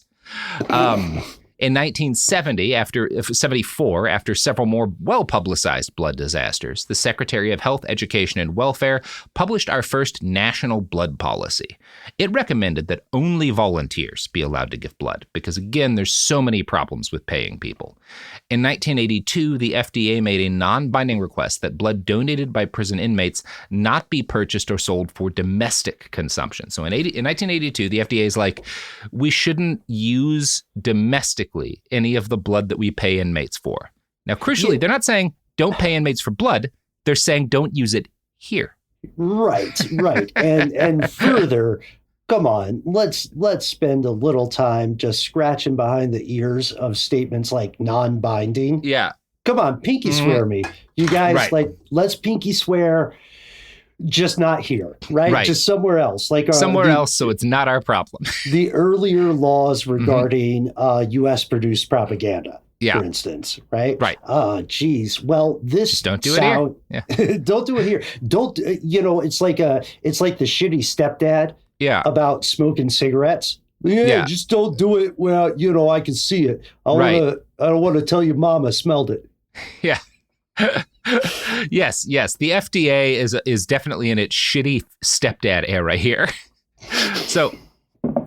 In 1974, after several more well-publicized blood disasters, the Secretary of Health, Education, and Welfare published our first national blood policy. It recommended that only volunteers be allowed to give blood because, again, there's so many problems with paying people. In 1982, the FDA made a non-binding request that blood donated by prison inmates not be purchased or sold for domestic consumption. So in 1982, the FDA is like, we shouldn't use domestically any of the blood that we pay inmates for. Now, crucially, they're not saying don't pay inmates for blood. They're saying don't use it here. Right. And further, come on, let's spend a little time just scratching behind the ears of statements like non-binding. Yeah. Come on, pinky swear me. You guys, let's pinky swear, just not here, right? Just somewhere else. Somewhere else, so it's not our problem. The earlier laws regarding U.S.-produced propaganda, for instance, right? Right. Geez. Well, this just don't do it here. Yeah. Don't do it here. Don't. It's like the shitty stepdad. Yeah. About smoking cigarettes. Yeah. Just don't do it. Well, I can see it. I don't want to tell your mama smelled it. Yeah. Yes. The FDA is definitely in its shitty stepdad era here. So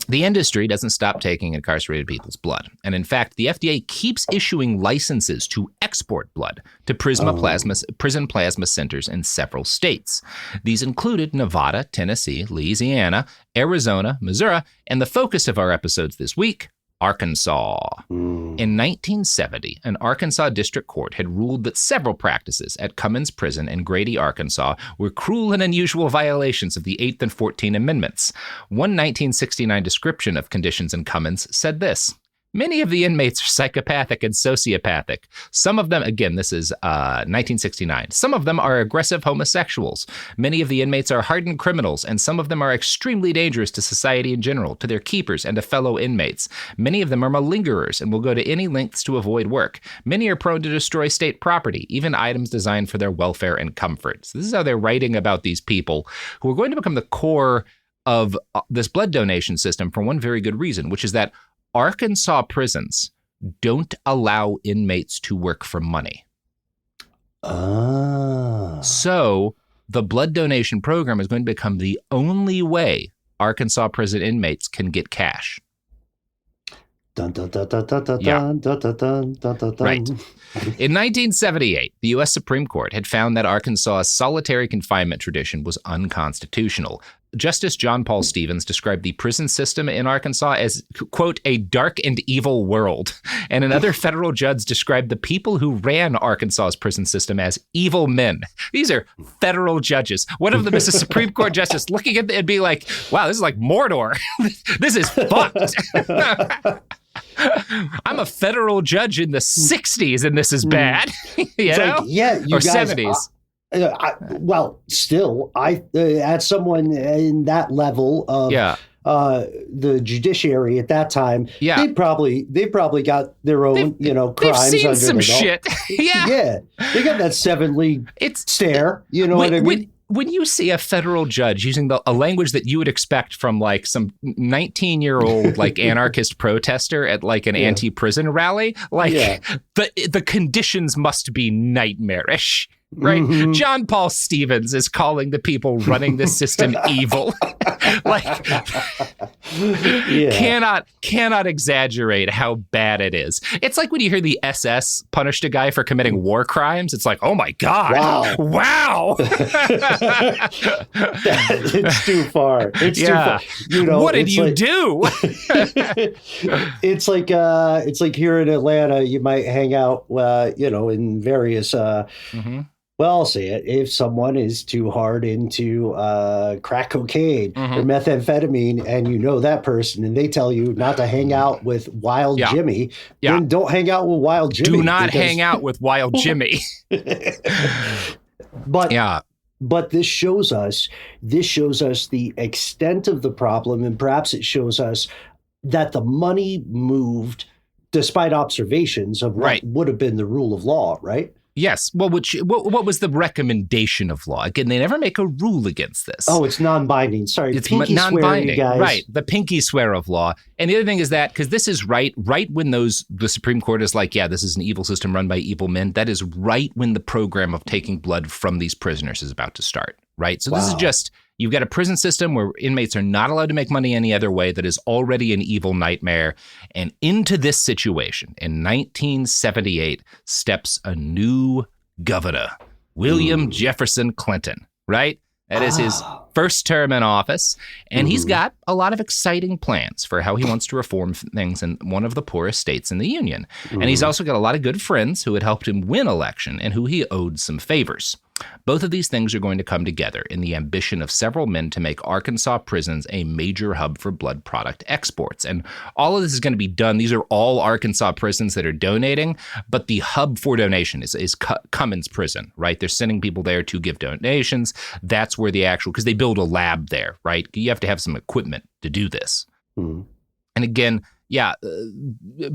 the industry doesn't stop taking incarcerated people's blood. And in fact, the FDA keeps issuing licenses to export blood to prison plasma centers in several states. These included Nevada, Tennessee, Louisiana, Arizona, Missouri, and the focus of our episodes this week, Arkansas. In 1970, an Arkansas district court had ruled that several practices at Cummins Prison in Grady, Arkansas were cruel and unusual violations of the 8th and 14th Amendments. One 1969 description of conditions in Cummins said this: many of the inmates are psychopathic and sociopathic. Some of them, again, this is 1969, some of them are aggressive homosexuals. Many of the inmates are hardened criminals, and some of them are extremely dangerous to society in general, to their keepers, and to fellow inmates. Many of them are malingerers and will go to any lengths to avoid work. Many are prone to destroy state property, even items designed for their welfare and comfort. So this is how they're writing about these people who are going to become the core of this blood donation system for one very good reason, which is that Arkansas prisons don't allow inmates to work for money. So the blood donation program is going to become the only way Arkansas prison inmates can get cash. Dun, dun, dun, dun, dun, dun, Yeah. dun, dun, dun, dun, dun, dun, dun. Right. In 1978, the U.S. Supreme Court had found that Arkansas's solitary confinement tradition was unconstitutional. Justice John Paul Stevens described the prison system in Arkansas as, quote, a dark and evil world. And another federal judge described the people who ran Arkansas's prison system as evil men. These are federal judges. One of them is a Supreme Court justice looking at it and be like, wow, this is like Mordor. This is fucked. I'm a federal judge in the 60s and this is bad. You know? Like, yeah, you or guys, 70s. Well, still, as someone in that level of the judiciary at that time, they probably got their own, crimes. They've seen under some the belt. shit. Yeah, they got that 7-league stare. You know what I mean? When you see a federal judge using a language that you would expect from like some 19-year-old like anarchist protester at like an anti-prison rally, like the conditions must be nightmarish. Right. Mm-hmm. John Paul Stevens is calling the people running this system evil. Like cannot exaggerate how bad it is. It's like when you hear the SS punished a guy for committing war crimes. It's like, oh my God. Wow. It's too far. It's too far. What did you do? It's like here in Atlanta, you might hang out, in various well, I'll say it. If someone is too hard into crack cocaine or methamphetamine and you know that person and they tell you not to hang out with Wild Jimmy, then don't hang out with Wild Jimmy. Do not hang out with Wild Jimmy. But this shows us the extent of the problem, and perhaps it shows us that the money moved despite observations of what would have been the rule of law, right? Yes. Well, what was the recommendation of law? Again, they never make a rule against this. Oh, it's non-binding. Sorry, it's pinky non-binding, swear, you guys. Right? The pinky swear of law. And the other thing is that because this is right when the Supreme Court is like, yeah, this is an evil system run by evil men. That is right when the program of taking blood from these prisoners is about to start. Right. So this is just. You've got a prison system where inmates are not allowed to make money any other way that is already an evil nightmare. And into this situation, in 1978, steps a new governor, William Jefferson Clinton, right? That is his first term in office. And he's got a lot of exciting plans for how he wants to reform things in one of the poorest states in the Union. And he's also got a lot of good friends who had helped him win election and who he owed some favors. Both of these things are going to come together in the ambition of several men to make Arkansas prisons a major hub for blood product exports. And all of this is going to be done. These are all Arkansas prisons that are donating, but the hub for donation is Cummins Prison, right? They're sending people there to give donations. That's where the actual, because they build a lab there, right? You have to have some equipment to do this. And again,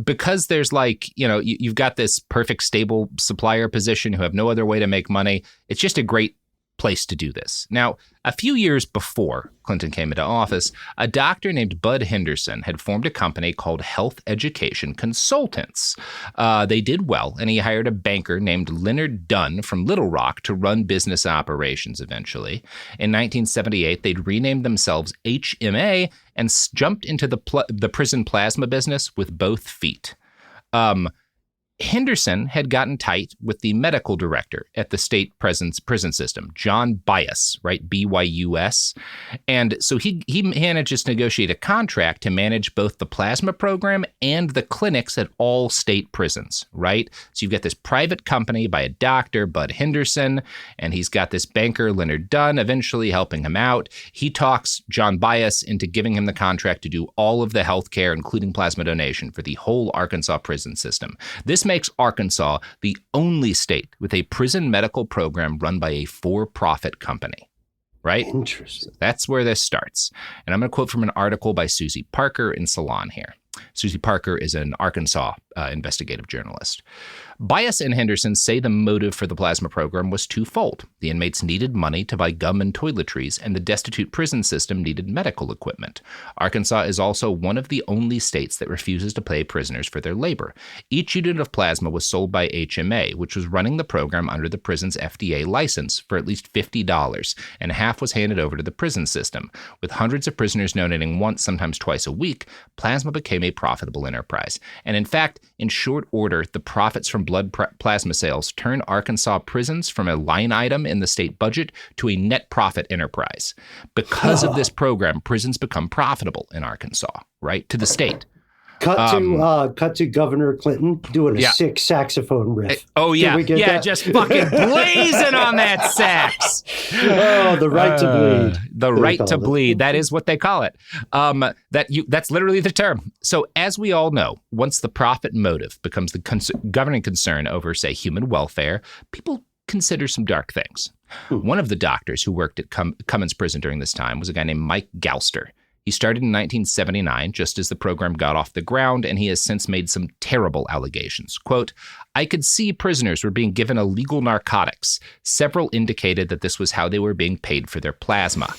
because there's you've got this perfect stable supplier position who have no other way to make money. It's just a great place to do this. Now, a few years before Clinton came into office, a doctor named Bud Henderson had formed a company called Health Education Consultants. They did well, and he hired a banker named Leonard Dunn from Little Rock to run business operations eventually. In 1978, they'd renamed themselves HMA and jumped into the prison plasma business with both feet. Henderson had gotten tight with the medical director at the state prison system, John Bias, right? BYUS. And so he manages to negotiate a contract to manage both the plasma program and the clinics at all state prisons, right? So you've got this private company by a doctor, Bud Henderson, and he's got this banker, Leonard Dunn, eventually helping him out. He talks John Bias into giving him the contract to do all of the healthcare, including plasma donation, for the whole Arkansas prison system. This makes Arkansas the only state with a prison medical program run by a for-profit company, right? Interesting. So that's where this starts. And I'm going to quote from an article by Susie Parker in Salon here. Susie Parker is an Arkansas investigative journalist. Bias and Henderson say the motive for the plasma program was twofold. The inmates needed money to buy gum and toiletries, and the destitute prison system needed medical equipment. Arkansas is also one of the only states that refuses to pay prisoners for their labor. Each unit of plasma was sold by HMA, which was running the program under the prison's FDA license, for at least $50, and half was handed over to the prison system. With hundreds of prisoners donating once, sometimes twice a week, plasma became a profitable enterprise. And in fact, in short order, the profits from blood plasma sales turned Arkansas prisons from a line item in the state budget to a net profit enterprise. Because of this program, prisons become profitable in Arkansas, right? To the state. Cut to Governor Clinton doing a sick saxophone riff. Oh, yeah. Just fucking blazing on that sax. Oh, the right to bleed. The right to bleed. That is what they call it. That's literally the term. So as we all know, once the profit motive becomes the governing concern over, say, human welfare, people consider some dark things. One of the doctors who worked at Cummins Prison during this time was a guy named Mike Galster. He started in 1979, just as the program got off the ground, and he has since made some terrible allegations. Quote, I could see prisoners were being given illegal narcotics. Several indicated that this was how they were being paid for their plasma.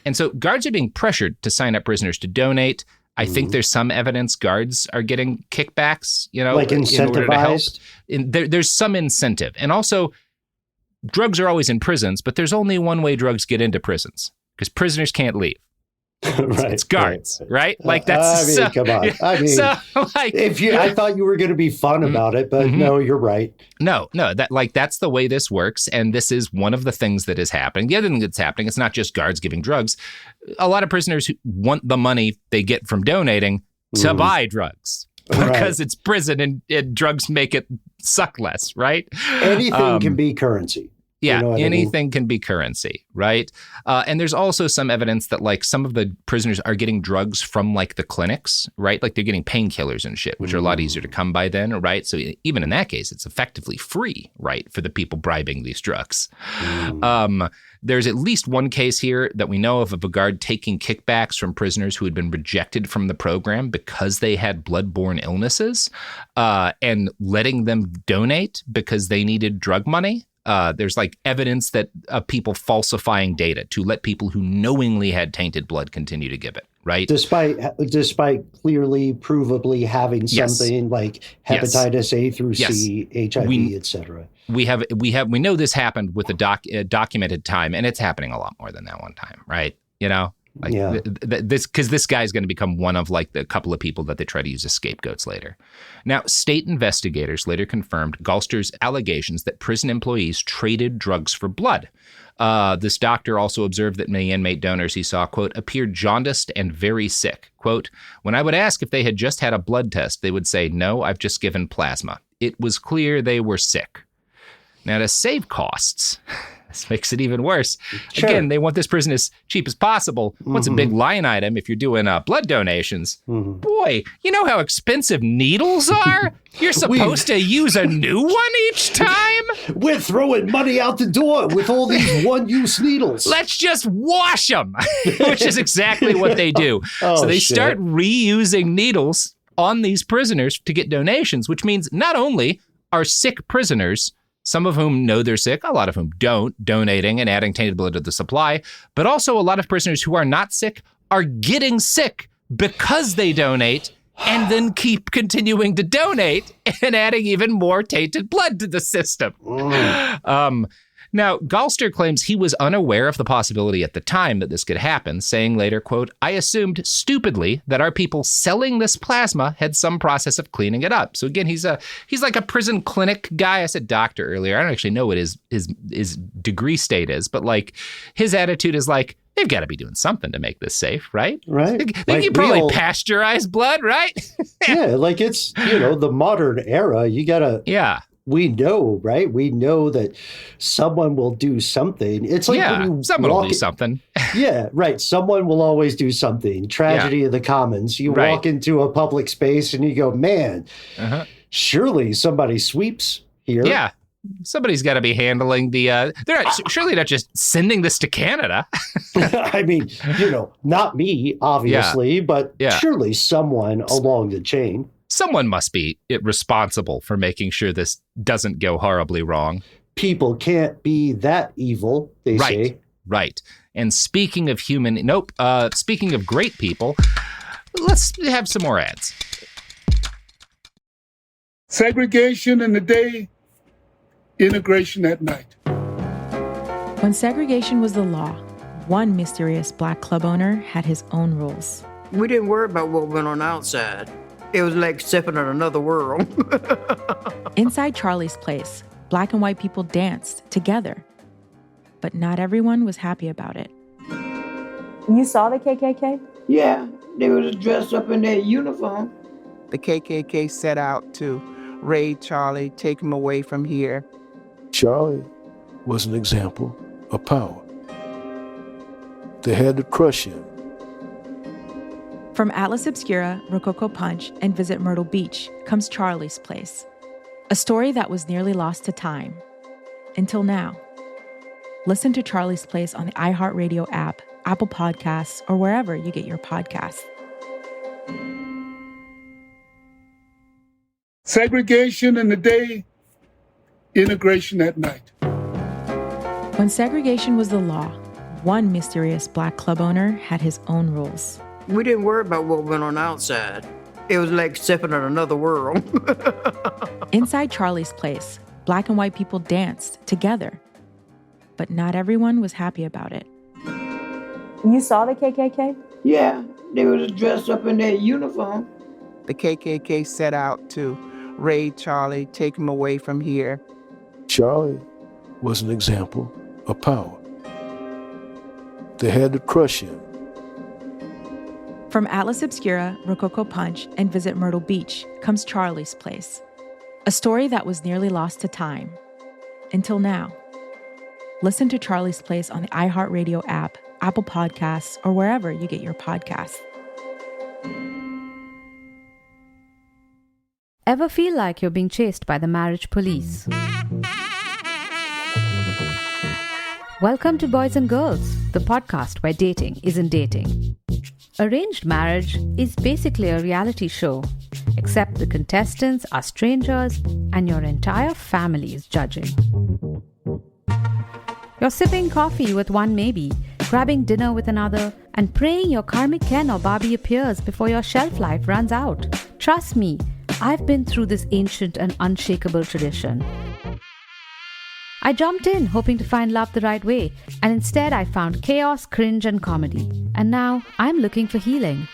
And so guards are being pressured to sign up prisoners to donate. I think there's some evidence guards are getting kickbacks, like incentivized. In order to help. There's some incentive. And also, drugs are always in prisons, but there's only one way drugs get into prisons, because prisoners can't leave. It's guards, right? Like that's. Come on. I thought you were going to be fun about it, but no, you're right. No, that's the way this works, and this is one of the things that is happening. The other thing that's happening, it's not just guards giving drugs. A lot of prisoners who want the money they get from donating to buy drugs because it's prison and drugs make it suck less, right? Anything can be currency. Yeah, anything can be currency, right? And there's also some evidence that like some of the prisoners are getting drugs from like the clinics, right? Like they're getting painkillers and shit, which are a lot easier to come by then, right? So even in that case, it's effectively free, right, for the people bribing these drugs. There's at least one case here that we know of a guard taking kickbacks from prisoners who had been rejected from the program because they had bloodborne illnesses and letting them donate because they needed drug money. There's like evidence that people falsifying data to let people who knowingly had tainted blood continue to give it, right? Despite clearly, provably having something like hepatitis A through C, HIV, etc. We know this happened with a documented time, and it's happening a lot more than that one time, right? You know? Like this guy's going to become one of like the couple of people that they try to use as scapegoats later. Now, state investigators later confirmed Galster's allegations that prison employees traded drugs for blood. This doctor also observed that many inmate donors he saw, quote, appeared jaundiced and very sick. Quote, when I would ask if they had just had a blood test, they would say, no, I've just given plasma. It was clear they were sick. Now, to save costs, this makes it even worse. Sure. Again, they want this prison as cheap as possible. What's a big line item if you're doing blood donations? Boy, you know how expensive needles are? You're supposed to use a new one each time? We're throwing money out the door with all these one-use needles. Let's just wash them, which is exactly what they do. So they start reusing needles on these prisoners to get donations, which means not only are sick prisoners, some of whom know they're sick, a lot of whom don't, donating and adding tainted blood to the supply, but also a lot of prisoners who are not sick are getting sick because they donate and then keep continuing to donate and adding even more tainted blood to the system. Now, Galster claims he was unaware of the possibility at the time that this could happen, saying later, quote, I assumed stupidly that our people selling this plasma had some process of cleaning it up. So again, he's like a prison clinic guy. I said doctor earlier. I don't actually know what his degree state is, but like his attitude is like, they've got to be doing something to make this safe, right? Right. They like can probably pasteurize blood, right? Yeah, like it's, the modern era. You got to... Yeah. We know, right? We know that someone will do something. It's like when someone will do something. Yeah, right. Someone will always do something. Tragedy of the commons. You walk into a public space and you go, man, surely somebody sweeps here. Yeah. Somebody's got to be handling the, they're surely not just sending this to Canada. I mean, not me, obviously, but surely someone along the chain. someone must be responsible for making sure this doesn't go horribly wrong. People can't be that evil, they say. Right. And speaking of speaking of great people, let's have some more ads. Segregation in the day, integration at night. When segregation was the law, one mysterious black club owner had his own rules. We didn't worry about what went on outside. It was like stepping in another world. Inside Charlie's place, black and white people danced together. But not everyone was happy about it. You saw the KKK? Yeah, they was dressed up in their uniform. The KKK set out to raid Charlie, take him away from here. Charlie was an example of power. They had to crush him. From Atlas Obscura, Rococo Punch, and Visit Myrtle Beach comes Charlie's Place, a story that was nearly lost to time. Until now. Listen to Charlie's Place on the iHeartRadio app, Apple Podcasts, or wherever you get your podcasts. Segregation in the day, integration at night. When segregation was the law, one mysterious black club owner had his own rules. We didn't worry about what went on outside. It was like stepping in another world. Inside Charlie's Place, black and white people danced together. But not everyone was happy about it. You saw the KKK? Yeah, they was dressed up in their uniform. The KKK set out to raid Charlie, take him away from here. Charlie was an example of power. They had to crush him. From Atlas Obscura, Rococo Punch, and Visit Myrtle Beach comes Charlie's Place, a story that was nearly lost to time. Until now. Listen to Charlie's Place on the iHeartRadio app, Apple Podcasts, or wherever you get your podcasts. Ever feel like you're being chased by the marriage police? Welcome to Boys and Girls, the podcast where dating isn't dating. Arranged marriage is basically a reality show, except the contestants are strangers and your entire family is judging. You're sipping coffee with one maybe, grabbing dinner with another, and praying your karmic Ken or Barbie appears before your shelf life runs out. Trust me, I've been through this ancient and unshakable tradition. I jumped in hoping to find love the right way, and instead I found chaos, cringe, and comedy. And now I'm looking for healing.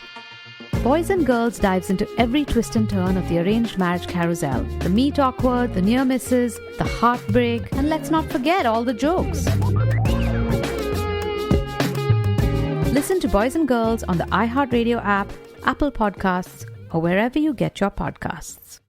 Boys and Girls dives into every twist and turn of the arranged marriage carousel. The meet awkward, the near misses, the heartbreak, and let's not forget all the jokes. Listen to Boys and Girls on the iHeartRadio app, Apple Podcasts, or wherever you get your podcasts.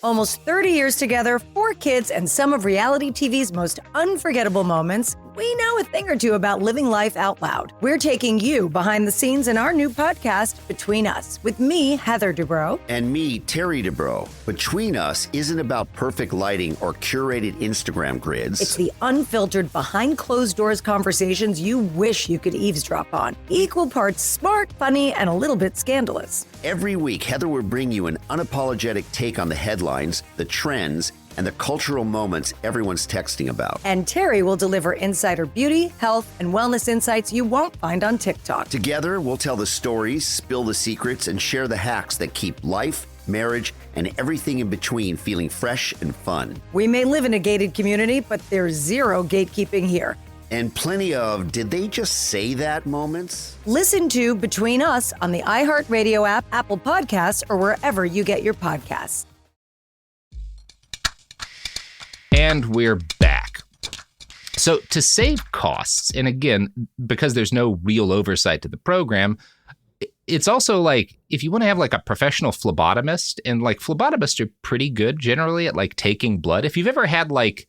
Almost 30 years together, 4 kids, and some of reality TV's most unforgettable moments, we know a thing or two about living life out loud. We're taking you behind the scenes in our new podcast, Between Us, with me, Heather Dubrow. And me, Terry Dubrow. Between Us isn't about perfect lighting or curated Instagram grids. It's the unfiltered, behind-closed-doors conversations you wish you could eavesdrop on. Equal parts smart, funny, and a little bit scandalous. Every week, Heather will bring you an unapologetic take on the headlines, the trends, and the cultural moments everyone's texting about. And Terry will deliver insider beauty, health, and wellness insights you won't find on TikTok. Together, we'll tell the stories, spill the secrets, and share the hacks that keep life, marriage, and everything in between feeling fresh and fun. We may live in a gated community, but there's zero gatekeeping here. And plenty of, did they just say that moments? Listen to Between Us on the iHeartRadio app, Apple Podcasts, or wherever you get your podcasts. And we're back. So to save costs, and again, because there's no real oversight to the program, it's also like, if you want to have like a professional phlebotomist, and like phlebotomists are pretty good generally at like taking blood. If you've ever had like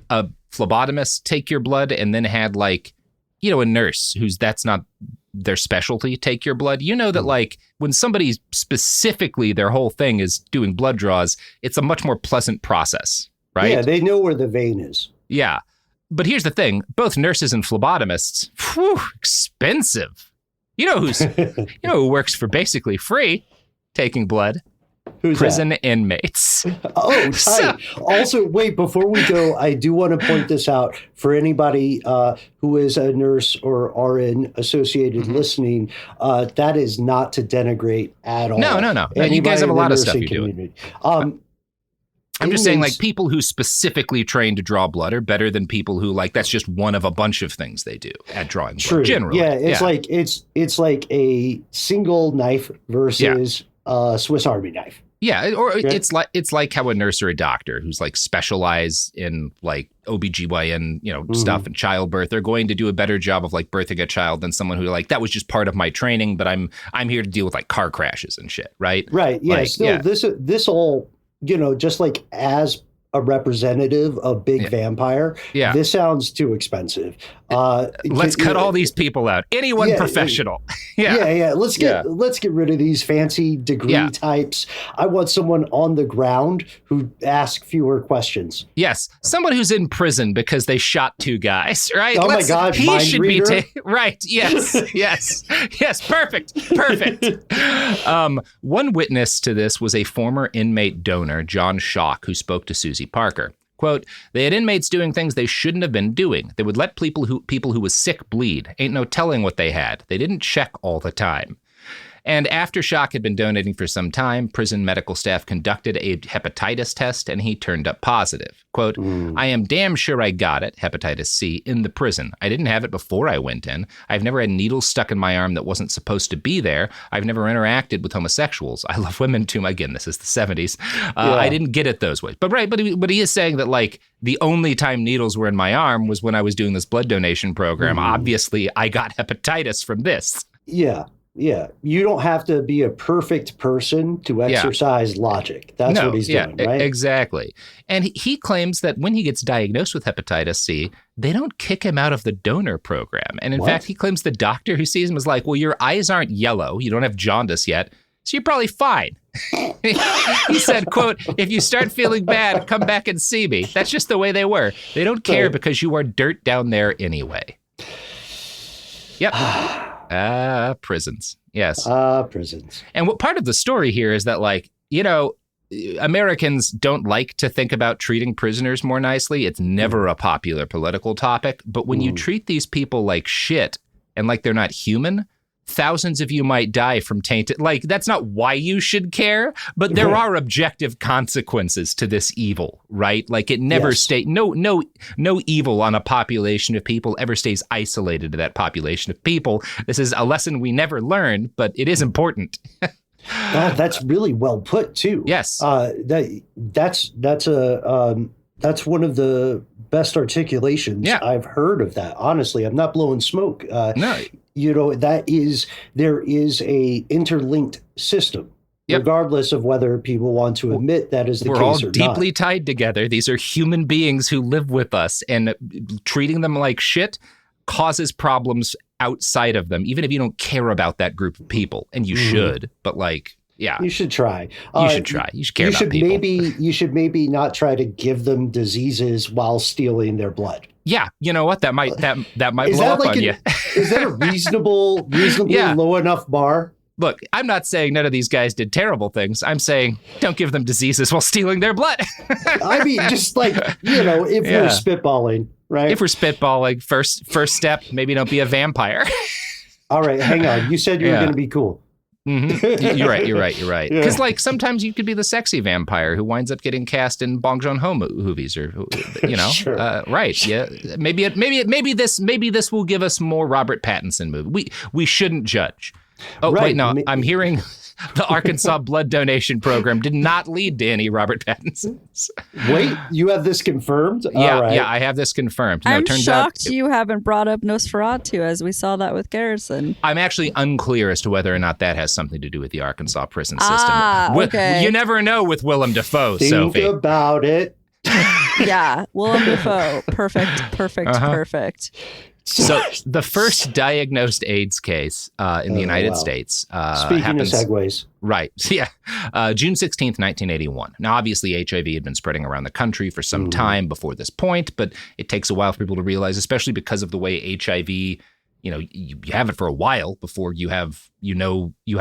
a phlebotomist take your blood and then had like, you know, a nurse that's not their specialty take your blood, you know that like when somebody specifically their whole thing is doing blood draws, it's a much more pleasant process. Right? Yeah, they know where the vein is. Yeah. But here's the thing. Both nurses and phlebotomists, expensive. You know who works for basically free taking blood? prison inmates. Oh, tight. Also, wait, before we go, I do want to point this out for anybody who is a nurse or RN associated listening. That is not to denigrate at all. No. You guys have a lot of stuff you're doing. I'm just saying, like, people who specifically train to draw blood are better than people who, like, that's just one of a bunch of things they do at drawing blood. Generally. Yeah, it's like a single knife versus a Swiss Army knife. Yeah, or it's like how a nurse or a doctor who's like specialized in like OBGYN, stuff and childbirth, they're going to do a better job of like birthing a child than someone who like that was just part of my training, but I'm here to deal with like car crashes and shit, right? Right. Yeah. This all, just like as a representative of Big Vampire, this sounds too expensive. Let's cut all these people out. Anyone professional. Let's get rid of these fancy degree types. I want someone on the ground who asks fewer questions. Yes, someone who's in prison because they shot 2 guys. Right? Oh my God, he mind should reader? be right. Yes. Perfect. One witness to this was a former inmate donor, John Schock, who spoke to Susie Parker. Quote, they had inmates doing things they shouldn't have been doing. They would let people who was sick bleed. Ain't no telling what they had. They didn't check all the time. And after Schock had been donating for some time, prison medical staff conducted a hepatitis test, and he turned up positive. Quote, I am damn sure I got it, hepatitis C, in the prison. I didn't have it before I went in. I've never had needles stuck in my arm that wasn't supposed to be there. I've never interacted with homosexuals. I love women too. Again, this is the 70s. I didn't get it those ways. But he is saying that, like, the only time needles were in my arm was when I was doing this blood donation program. Obviously, I got hepatitis from this. Yeah, you don't have to be a perfect person to exercise logic. That's what he's doing, right? Exactly. And he claims that when he gets diagnosed with hepatitis C, they don't kick him out of the donor program. And in fact, he claims the doctor who sees him is like, well, your eyes aren't yellow. You don't have jaundice yet. So you're probably fine. He said, quote, if you start feeling bad, come back and see me. That's just the way they were. They don't care because you are dirt down there anyway. Yep. Prisons. Yes. Prisons. And what part of the story here is that, like, Americans don't like to think about treating prisoners more nicely. It's never a popular political topic. But when you treat these people like shit and like they're not human, thousands of you might die from tainted. Like, that's not why you should care, but there are objective consequences to this evil, right? Like, it never no evil on a population of people ever stays isolated to that population of people. This is a lesson we never learned, but it is important. God, that's really well put too. Yes. That's one of the best articulations I've heard of that. Honestly, I'm not blowing smoke. No. There is a interlinked system, regardless of whether people want to admit that is the case or not. We're all deeply tied together. These are human beings who live with us, and treating them like shit causes problems outside of them, even if you don't care about that group of people. And you should, but like, you should try. You should try. You should care about people. You should maybe not try to give them diseases while stealing their blood. Yeah, you know what? That might blow up on you. Is that a reasonably low enough bar? Look, I'm not saying none of these guys did terrible things. I'm saying don't give them diseases while stealing their blood. I mean, just like, if we're spitballing, right? If we're spitballing, first step, maybe don't be a vampire. All right, hang on. You said you were going to be cool. Mm-hmm. You're right. Because like sometimes you could be the sexy vampire who winds up getting cast in Bong Joon-ho movies, or Sure. Right? Yeah, maybe this will give us more Robert Pattinson movie. We shouldn't judge. Oh wait, no, I'm hearing the Arkansas blood donation program did not lead to any Robert Pattinsons. Wait, you have this confirmed? Yeah, All right. I have this confirmed. I'm shocked you haven't brought up Nosferatu, as we saw that with Garrison. I'm actually unclear as to whether or not that has something to do with the Arkansas prison system. Okay. You never know with Willem Dafoe, Think Sophie. about it. Yeah, Willem Dafoe. Perfect. So the first diagnosed AIDS case in the United States Speaking of segues. Right. Yeah. June 16th, 1981. Now, obviously, HIV had been spreading around the country for some time before this point, but it takes a while for people to realize, especially because of the way HIV, you have it for a while before you have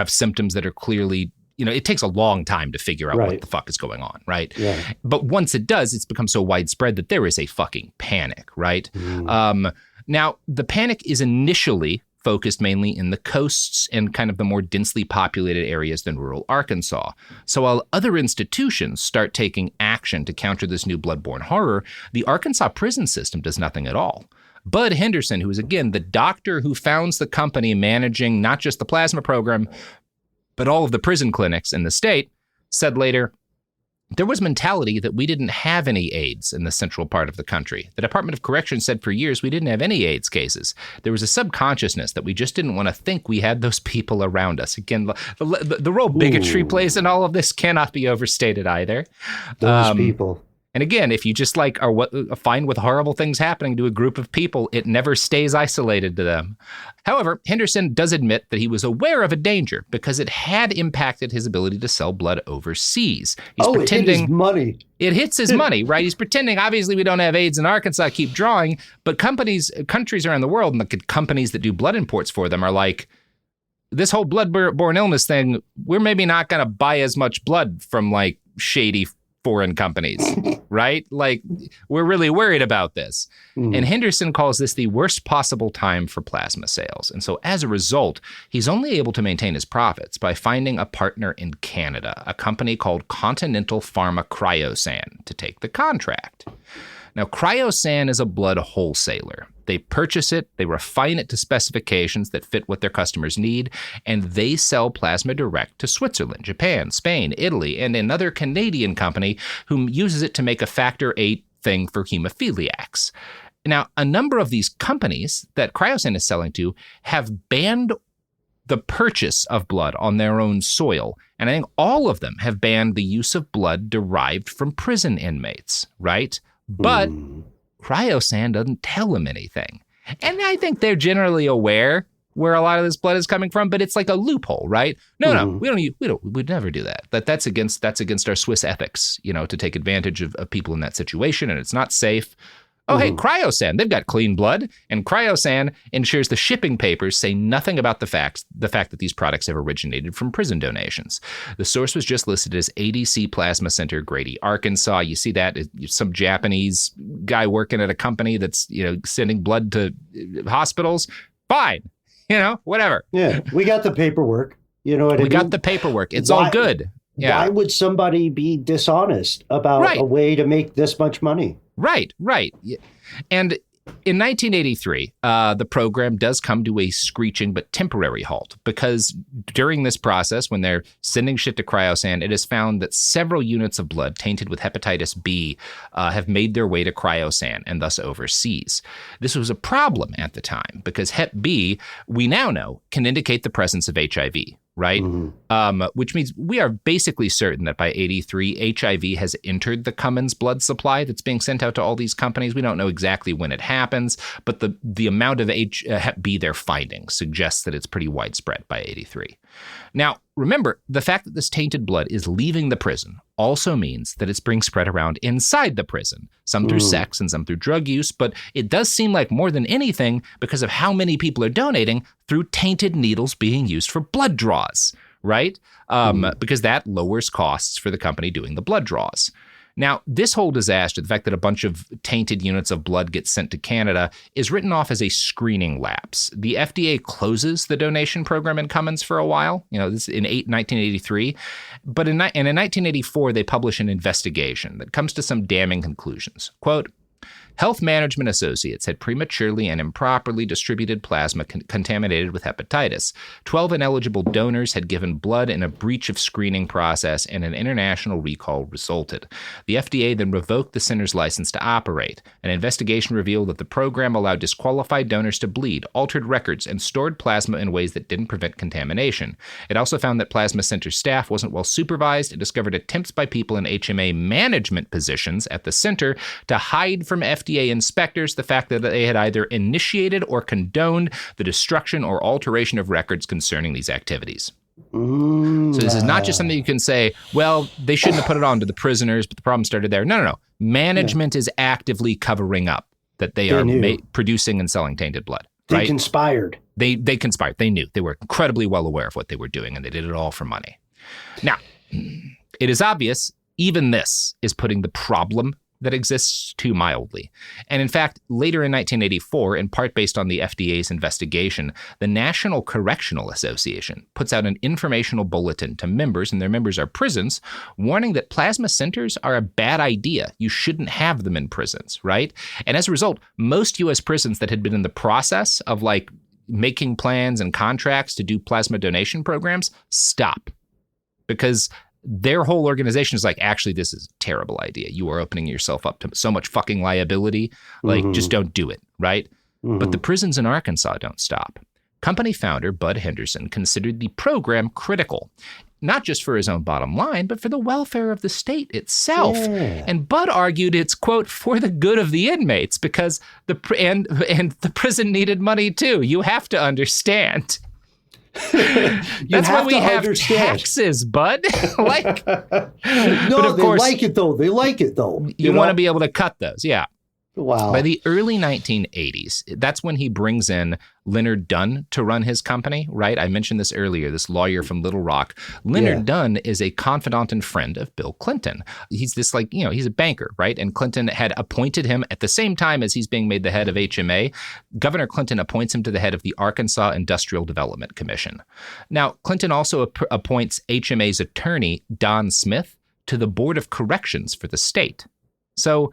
symptoms that are clearly it takes a long time to figure out what the fuck is going on, right? Yeah. But once it does, it's become so widespread that there is a fucking panic, right? Now, the panic is initially focused mainly in the coasts and kind of the more densely populated areas than rural Arkansas. So while other institutions start taking action to counter this new bloodborne horror, the Arkansas prison system does nothing at all. Bud Henderson, who is, again, the doctor who founds the company managing not just the plasma program, but all of the prison clinics in the state, said later, there was mentality that we didn't have any AIDS in the central part of the country. The Department of Corrections said for years we didn't have any AIDS cases. There was a subconsciousness that we just didn't want to think we had those people around us. Again, the role bigotry plays in all of this cannot be overstated either. Those people. And again, if you just are fine with horrible things happening to a group of people, it never stays isolated to them. However, Henderson does admit that he was aware of a danger because it had impacted his ability to sell blood overseas. He's pretending it hit his money. It hits his money, right? He's pretending, obviously, we don't have AIDS in Arkansas, keep drawing. But countries around the world, and the companies that do blood imports for them are like, this whole blood-borne illness thing, we're maybe not going to buy as much blood from shady foreign companies, right? We're really worried about this. And Henderson calls this the worst possible time for plasma sales. And so as a result, he's only able to maintain his profits by finding a partner in Canada, a company called Continental Pharma Cryosan, to take the contract. Now, Cryosan is a blood wholesaler. They purchase it, they refine it to specifications that fit what their customers need, and they sell plasma direct to Switzerland, Japan, Spain, Italy, and another Canadian company who uses it to make a factor VIII thing for hemophiliacs. Now, a number of these companies that Cryosan is selling to have banned the purchase of blood on their own soil, and I think all of them have banned the use of blood derived from prison inmates, right? But Cryosan doesn't tell them anything. And I think they're generally aware where a lot of this blood is coming from, but it's like a loophole, right? No, we'd never do that. That's against our Swiss ethics, to take advantage of people in that situation, and it's not safe. Oh, hey, Cryosan, they've got clean blood, and Cryosan ensures the shipping papers say nothing about the fact that these products have originated from prison donations. The source was just listed as ADC Plasma Center, Grady, Arkansas. You see that, some Japanese guy working at a company that's, sending blood to hospitals. Fine, whatever. Yeah, we got the paperwork. You know what I mean? We got the paperwork. It's all good. Yeah. Why would somebody be dishonest about a way to make this much money? Right. And in 1983, the program does come to a screeching but temporary halt because during this process, when they're sending shit to Cryosan, it is found that several units of blood tainted with hepatitis B have made their way to Cryosan and thus overseas. This was a problem at the time because Hep B, we now know, can indicate the presence of HIV. Right? Which means we are basically certain that by 83, HIV has entered the Cummins blood supply that's being sent out to all these companies. We don't know exactly when it happens, but the amount of Hep B they're finding suggests that it's pretty widespread by 83. Now, remember, the fact that this tainted blood is leaving the prison also means that it's being spread around inside the prison, some through sex and some through drug use, but it does seem like more than anything because of how many people are donating through tainted needles being used for blood draws, right? Because that lowers costs for the company doing the blood draws. Now, this whole disaster, the fact that a bunch of tainted units of blood get sent to Canada, is written off as a screening lapse. The FDA closes the donation program in Cummins for a while, this in 1983. But in 1984, they publish an investigation that comes to some damning conclusions. Quote, Health Management Associates had prematurely and improperly distributed plasma contaminated with hepatitis. 12 ineligible donors had given blood in a breach of screening process, and an international recall resulted. The FDA then revoked the center's license to operate. An investigation revealed that the program allowed disqualified donors to bleed, altered records, and stored plasma in ways that didn't prevent contamination. It also found that plasma center staff wasn't well supervised. It discovered attempts by people in HMA management positions at the center to hide from FDA inspectors the fact that they had either initiated or condoned the destruction or alteration of records concerning these activities. So this is not just something you can say, well, they shouldn't have put it on to the prisoners, but the problem started there. No. Management is actively covering up that they are producing and selling tainted blood. They right? conspired. They conspired. They knew. They were incredibly well aware of what they were doing, and they did it all for money. Now, it is obvious even this is putting the problem that exists too mildly. And in fact, later in 1984, in part based on the FDA's investigation, the National Correctional Association puts out an informational bulletin to members, and their members are prisons, warning that plasma centers are a bad idea. You shouldn't have them in prisons, right? And as a result, most U.S. prisons that had been in the process of like making plans and contracts to do plasma donation programs stop, because their whole organization is like, actually, this is a terrible idea. You are opening yourself up to so much fucking liability. Like, just don't do it, right? But the prisons in Arkansas don't stop. Company founder Bud Henderson considered the program critical, not just for his own bottom line, but for the welfare of the state itself. Yeah. And Bud argued it's, quote, for the good of the inmates, because and the prison needed money too. You have to understand. That's why we have taxes, Bud. Like, no, but of course, like it though. They like it though. You want to be able to cut those, yeah. Wow. By the early 1980s, that's when he brings in Leonard Dunn to run his company, right? I mentioned this earlier, this lawyer from Little Rock. Leonard Dunn is a confidant and friend of Bill Clinton. He's this like, he's a banker, right? And Clinton had appointed him at the same time as he's being made the head of HMA. Governor Clinton appoints him to the head of the Arkansas Industrial Development Commission. Now, Clinton also appoints HMA's attorney, Don Smith, to the Board of Corrections for the state. So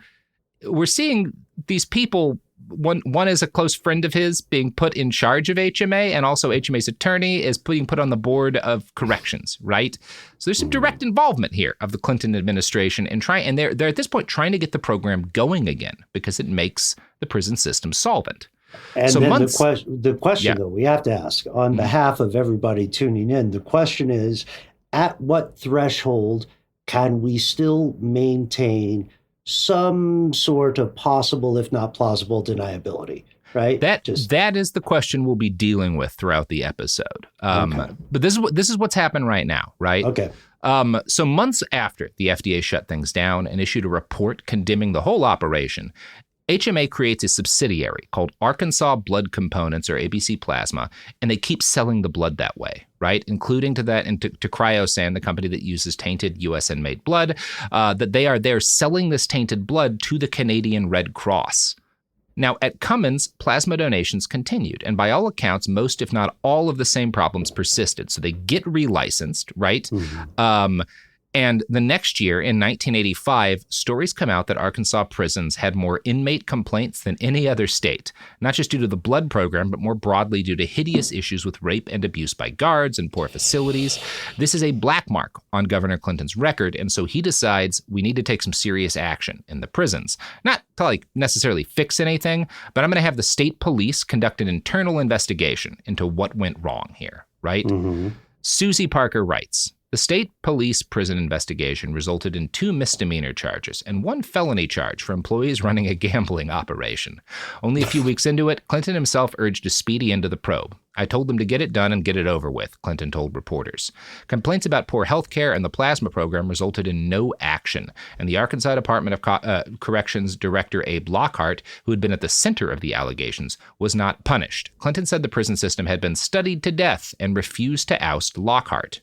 we're seeing these people, one is a close friend of his being put in charge of HMA, and also HMA's attorney is being put on the Board of Corrections, right? So there's some direct involvement here of the Clinton administration, and they're at this point trying to get the program going again because it makes the prison system solvent. And so then the question though, we have to ask on behalf of everybody tuning in, the question is, at what threshold can we still maintain some sort of possible, if not plausible, deniability, right? That is the question we'll be dealing with throughout the episode. But this is what's happened right now, right? Okay. So months after the FDA shut things down and issued a report condemning the whole operation, HMA creates a subsidiary called Arkansas Blood Components, or ABC Plasma, and they keep selling the blood that way, right? Including to Cryosan, the company that uses tainted USN-made blood, that they're selling this tainted blood to the Canadian Red Cross. Now, at Cummins, plasma donations continued, and by all accounts, most, if not all, of the same problems persisted. So they get relicensed, right? And the next year, in 1985, stories come out that Arkansas prisons had more inmate complaints than any other state, not just due to the blood program, but more broadly due to hideous issues with rape and abuse by guards and poor facilities. This is a black mark on Governor Clinton's record, and so he decides we need to take some serious action in the prisons. Not to like necessarily fix anything, but I'm going to have the state police conduct an internal investigation into what went wrong here, right? Susie Parker writes, the state police prison investigation resulted in 2 misdemeanor charges and 1 felony charge for employees running a gambling operation. Only a few weeks into it, Clinton himself urged a speedy end to the probe. I told them to get it done and get it over with, Clinton told reporters. Complaints about poor health care and the plasma program resulted in no action, and the Arkansas Department of Corrections Director Abe Lockhart, who had been at the center of the allegations, was not punished. Clinton said the prison system had been studied to death and refused to oust Lockhart.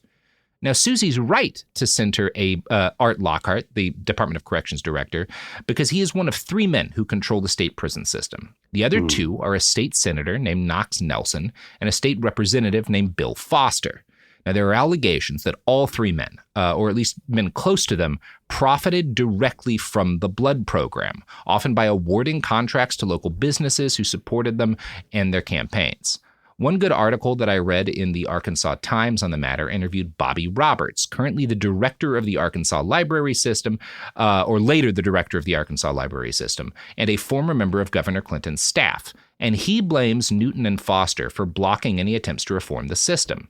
Now, Susie's right to center Art Lockhart, the Department of Corrections director, because he is one of 3 men who control the state prison system. The other 2 are a state senator named Knox Nelson and a state representative named Bill Foster. Now, there are allegations that all 3 men, or at least men close to them, profited directly from the blood program, often by awarding contracts to local businesses who supported them and their campaigns. One good article that I read in the Arkansas Times on the matter interviewed Bobby Roberts, currently the director of the Arkansas Library System, or later the director of the Arkansas Library System, and a former member of Governor Clinton's staff. And he blames Newton and Foster for blocking any attempts to reform the system.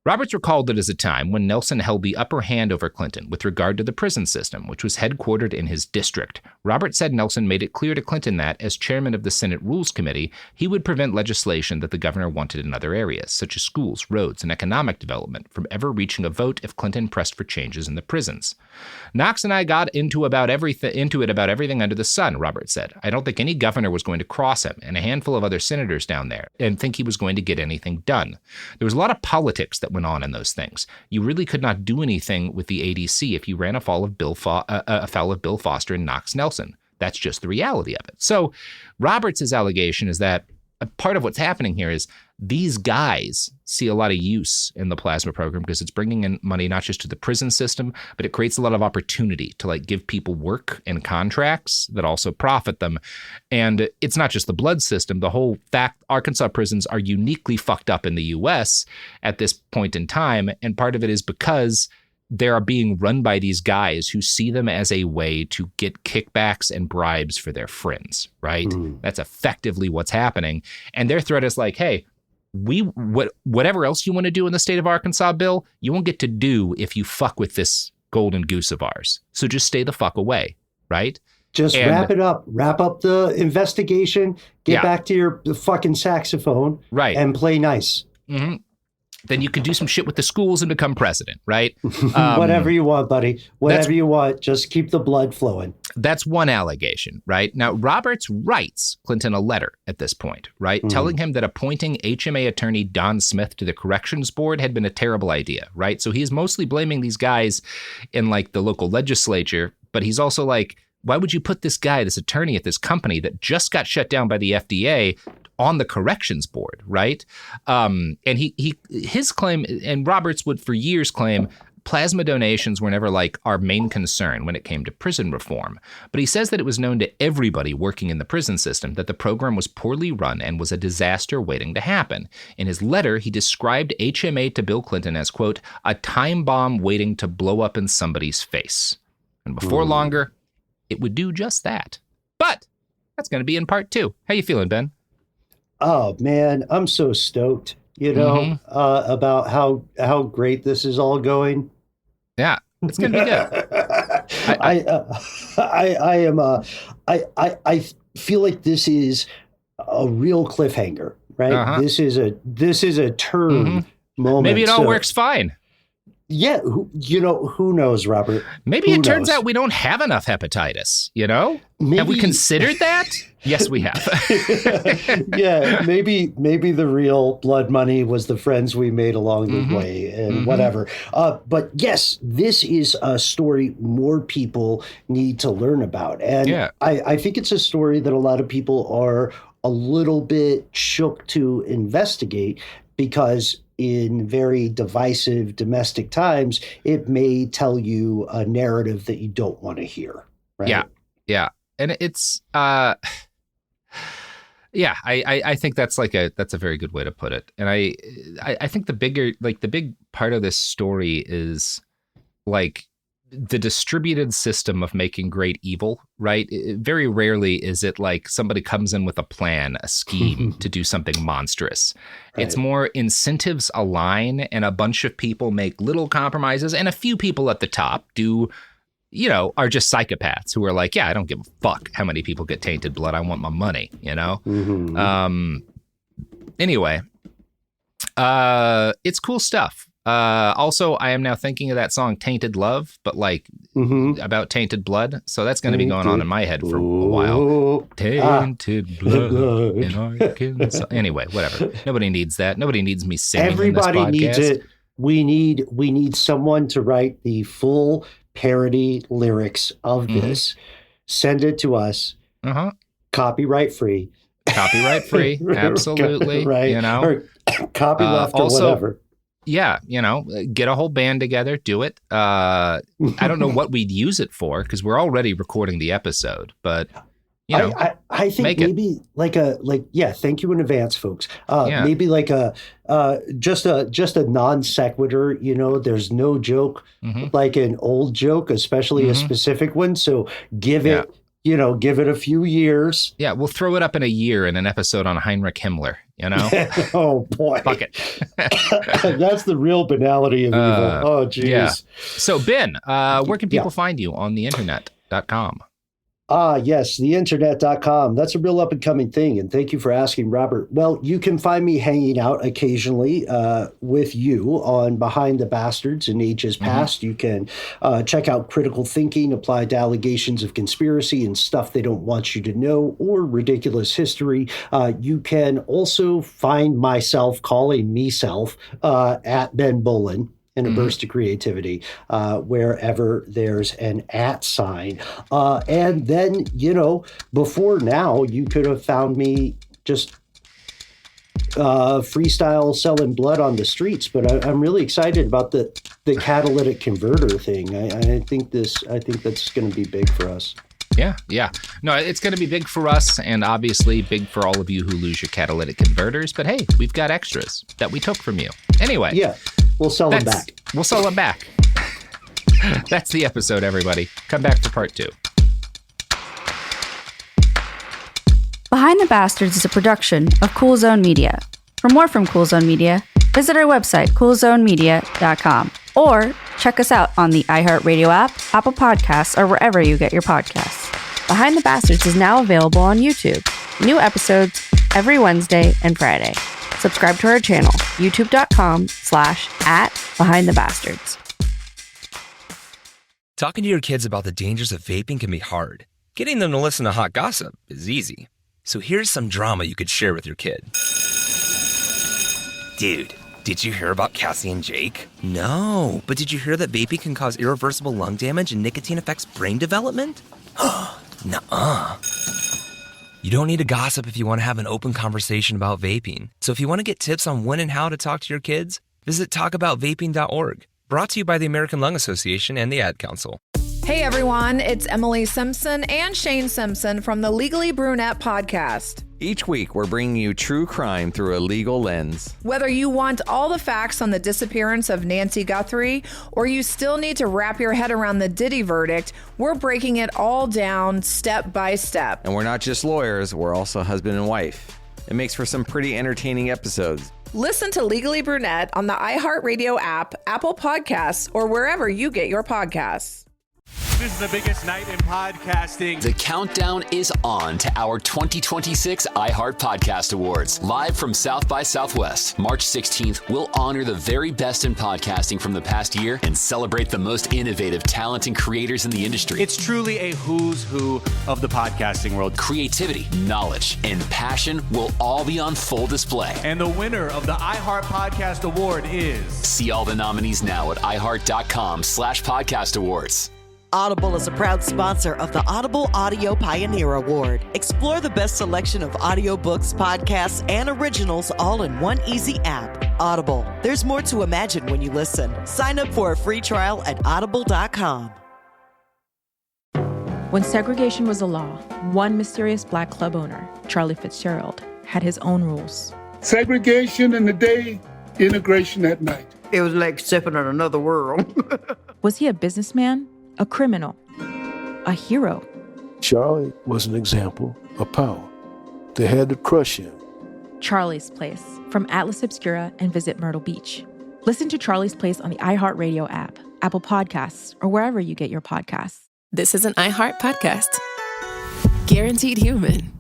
Roberts recalled that as a time when Nelson held the upper hand over Clinton with regard to the prison system, which was headquartered in his district. Roberts said Nelson made it clear to Clinton that, as chairman of the Senate Rules Committee, he would prevent legislation that the governor wanted in other areas, such as schools, roads, and economic development, from ever reaching a vote if Clinton pressed for changes in the prisons. Knox and I got into it about everything under the sun, Roberts said. I don't think any governor was going to cross him, and a handful of other senators down there, and think he was going to get anything done. There was a lot of politics that that went on in those things. You really could not do anything with the ADC if you ran afoul of Bill Foster and Knox Nelson. That's just the reality of it. So Roberts' allegation is that a part of what's happening here is these guys see a lot of use in the plasma program because it's bringing in money not just to the prison system, but it creates a lot of opportunity to like give people work and contracts that also profit them. And it's not just the blood system. The whole fact Arkansas prisons are uniquely fucked up in the U.S. at this point in time. And part of it is because they are being run by these guys who see them as a way to get kickbacks and bribes for their friends, right? That's effectively what's happening. And their threat is like, hey, whatever else you want to do in the state of Arkansas, Bill, you won't get to do if you fuck with this golden goose of ours. So just stay the fuck away, right? Just wrap it up. Wrap up the investigation. Get back to your fucking saxophone. Right. And play nice. Mm-hmm. Then you can do some shit with the schools and become president, right? Whatever you want, buddy. Whatever you want. Just keep the blood flowing. That's one allegation, right? Now, Roberts writes Clinton a letter at this point, right? Telling him that appointing HMA attorney Don Smith to the corrections board had been a terrible idea, right? So he's mostly blaming these guys in like the local legislature, but he's also like, why would you put this guy, this attorney at this company that just got shut down by the FDA on the corrections board, right? And his claim, and Roberts would for years claim, plasma donations were never like our main concern when it came to prison reform. But he says that it was known to everybody working in the prison system that the program was poorly run and was a disaster waiting to happen. In his letter, he described HMA to Bill Clinton as, quote, a time bomb waiting to blow up in somebody's face. And before longer, it would do just that. But that's going to be in part 2. How you feeling, Ben? Oh, man, I'm so stoked, about how great this is all going. Yeah, it's going to be good. I feel like this is a real cliffhanger, right? Uh-huh. This is a turn moment. Maybe it all works fine. Yeah, who knows, Robert? Maybe it turns out we don't have enough hepatitis, Have we considered that? Yes, we have. Yeah, maybe the real blood money was the friends we made along the way and whatever. But yes, this is a story more people need to learn about. And I think it's a story that a lot of people are a little bit shook to investigate because in very divisive domestic times, it may tell you a narrative that you don't want to hear. Right? Yeah. And it's, I think that's that's a very good way to put it. And I think the big part of this story is like the distributed system of making great evil, right? Very rarely is it like somebody comes in with a plan, a scheme to do something monstrous. Right. It's more incentives align and a bunch of people make little compromises and a few people at the top are just psychopaths who are like, yeah, I don't give a fuck how many people get tainted blood. I want my money, Anyway, it's cool stuff. Also, I am now thinking of that song Tainted Love, but about tainted blood. So that's going to be going on in my head for a while. Tainted blood in Arkansas. Anyway, whatever. Nobody needs that. Nobody needs me singing. Everybody in this podcast. Needs it. We need someone to write the full parody lyrics of this. Send it to us. Copyright free. Copyright free. Absolutely. Right. Or copy left or whatever. Yeah, get a whole band together, do it. I don't know what we'd use it for because we're already recording the episode, but I think maybe thank you in advance, folks. Maybe just a non sequitur, there's no joke like an old joke, especially a specific one. So give it a few years. Yeah, we'll throw it up in a year in an episode on Heinrich Himmler, Oh, boy. Fuck it. That's the real banality of evil. Oh, geez. Yeah. So, Ben, where can people find you on the internet.com? Yes, theinternet.com. That's a real up-and-coming thing, and thank you for asking, Robert. Well, you can find me hanging out occasionally with you on Behind the Bastards in Ages Past. You can check out Critical Thinking, applied to allegations of conspiracy and stuff they don't want you to know, or ridiculous history. You can also find myself calling meself at Ben Bolin in a burst of creativity, wherever there's an @ sign. And then, before now, you could have found me just freestyle selling blood on the streets. But I'm really excited about the catalytic converter thing. I think that's going to be big for us. Yeah. No, it's going to be big for us, and obviously big for all of you who lose your catalytic converters. But hey, we've got extras that we took from you. Anyway. Yeah. We'll sell them back. We'll sell them back. That's the episode, everybody. Come back for part 2. Behind the Bastards is a production of Cool Zone Media. For more from Cool Zone Media, visit our website, coolzonemedia.com, or check us out on the iHeartRadio app, Apple Podcasts, or wherever you get your podcasts. Behind the Bastards is now available on YouTube. New episodes every Wednesday and Friday. Subscribe to our channel, youtube.com/@BehindTheBastards. Talking to your kids about the dangers of vaping can be hard. Getting them to listen to hot gossip is easy. So here's some drama you could share with your kid. Dude, did you hear about Cassie and Jake? No, but did you hear that vaping can cause irreversible lung damage and nicotine affects brain development? Nuh-uh. You don't need to gossip if you want to have an open conversation about vaping. So if you want to get tips on when and how to talk to your kids, visit talkaboutvaping.org. Brought to you by the American Lung Association and the Ad Council. Hey everyone, it's Emily Simpson and Shane Simpson from the Legally Brunette podcast. Each week, we're bringing you true crime through a legal lens. Whether you want all the facts on the disappearance of Nancy Guthrie, or you still need to wrap your head around the Diddy verdict, we're breaking it all down step by step. And we're not just lawyers, we're also husband and wife. It makes for some pretty entertaining episodes. Listen to Legally Brunette on the iHeartRadio app, Apple Podcasts, or wherever you get your podcasts. This is the biggest night in podcasting. The countdown is on to our 2026 iHeart Podcast Awards. Live from South by Southwest, March 16th, we'll honor the very best in podcasting from the past year and celebrate the most innovative talent and creators in the industry. It's truly a who's who of the podcasting world. Creativity, knowledge, and passion will all be on full display. And the winner of the iHeart Podcast Award is... See all the nominees now at iHeart.com/podcast awards. Audible is a proud sponsor of the Audible Audio Pioneer Award. Explore the best selection of audiobooks, podcasts, and originals all in one easy app. Audible. There's more to imagine when you listen. Sign up for a free trial at audible.com. When segregation was a law, one mysterious black club owner, Charlie Fitzgerald, had his own rules. Segregation in the day, integration at night. It was like stepping in another world. Was he a businessman? A criminal, a hero? Charlie was an example of power. They had to crush him. Charlie's Place, from Atlas Obscura and Visit Myrtle Beach. Listen to Charlie's Place on the iHeartRadio app, Apple Podcasts, or wherever you get your podcasts. This is an iHeart podcast. Guaranteed Human.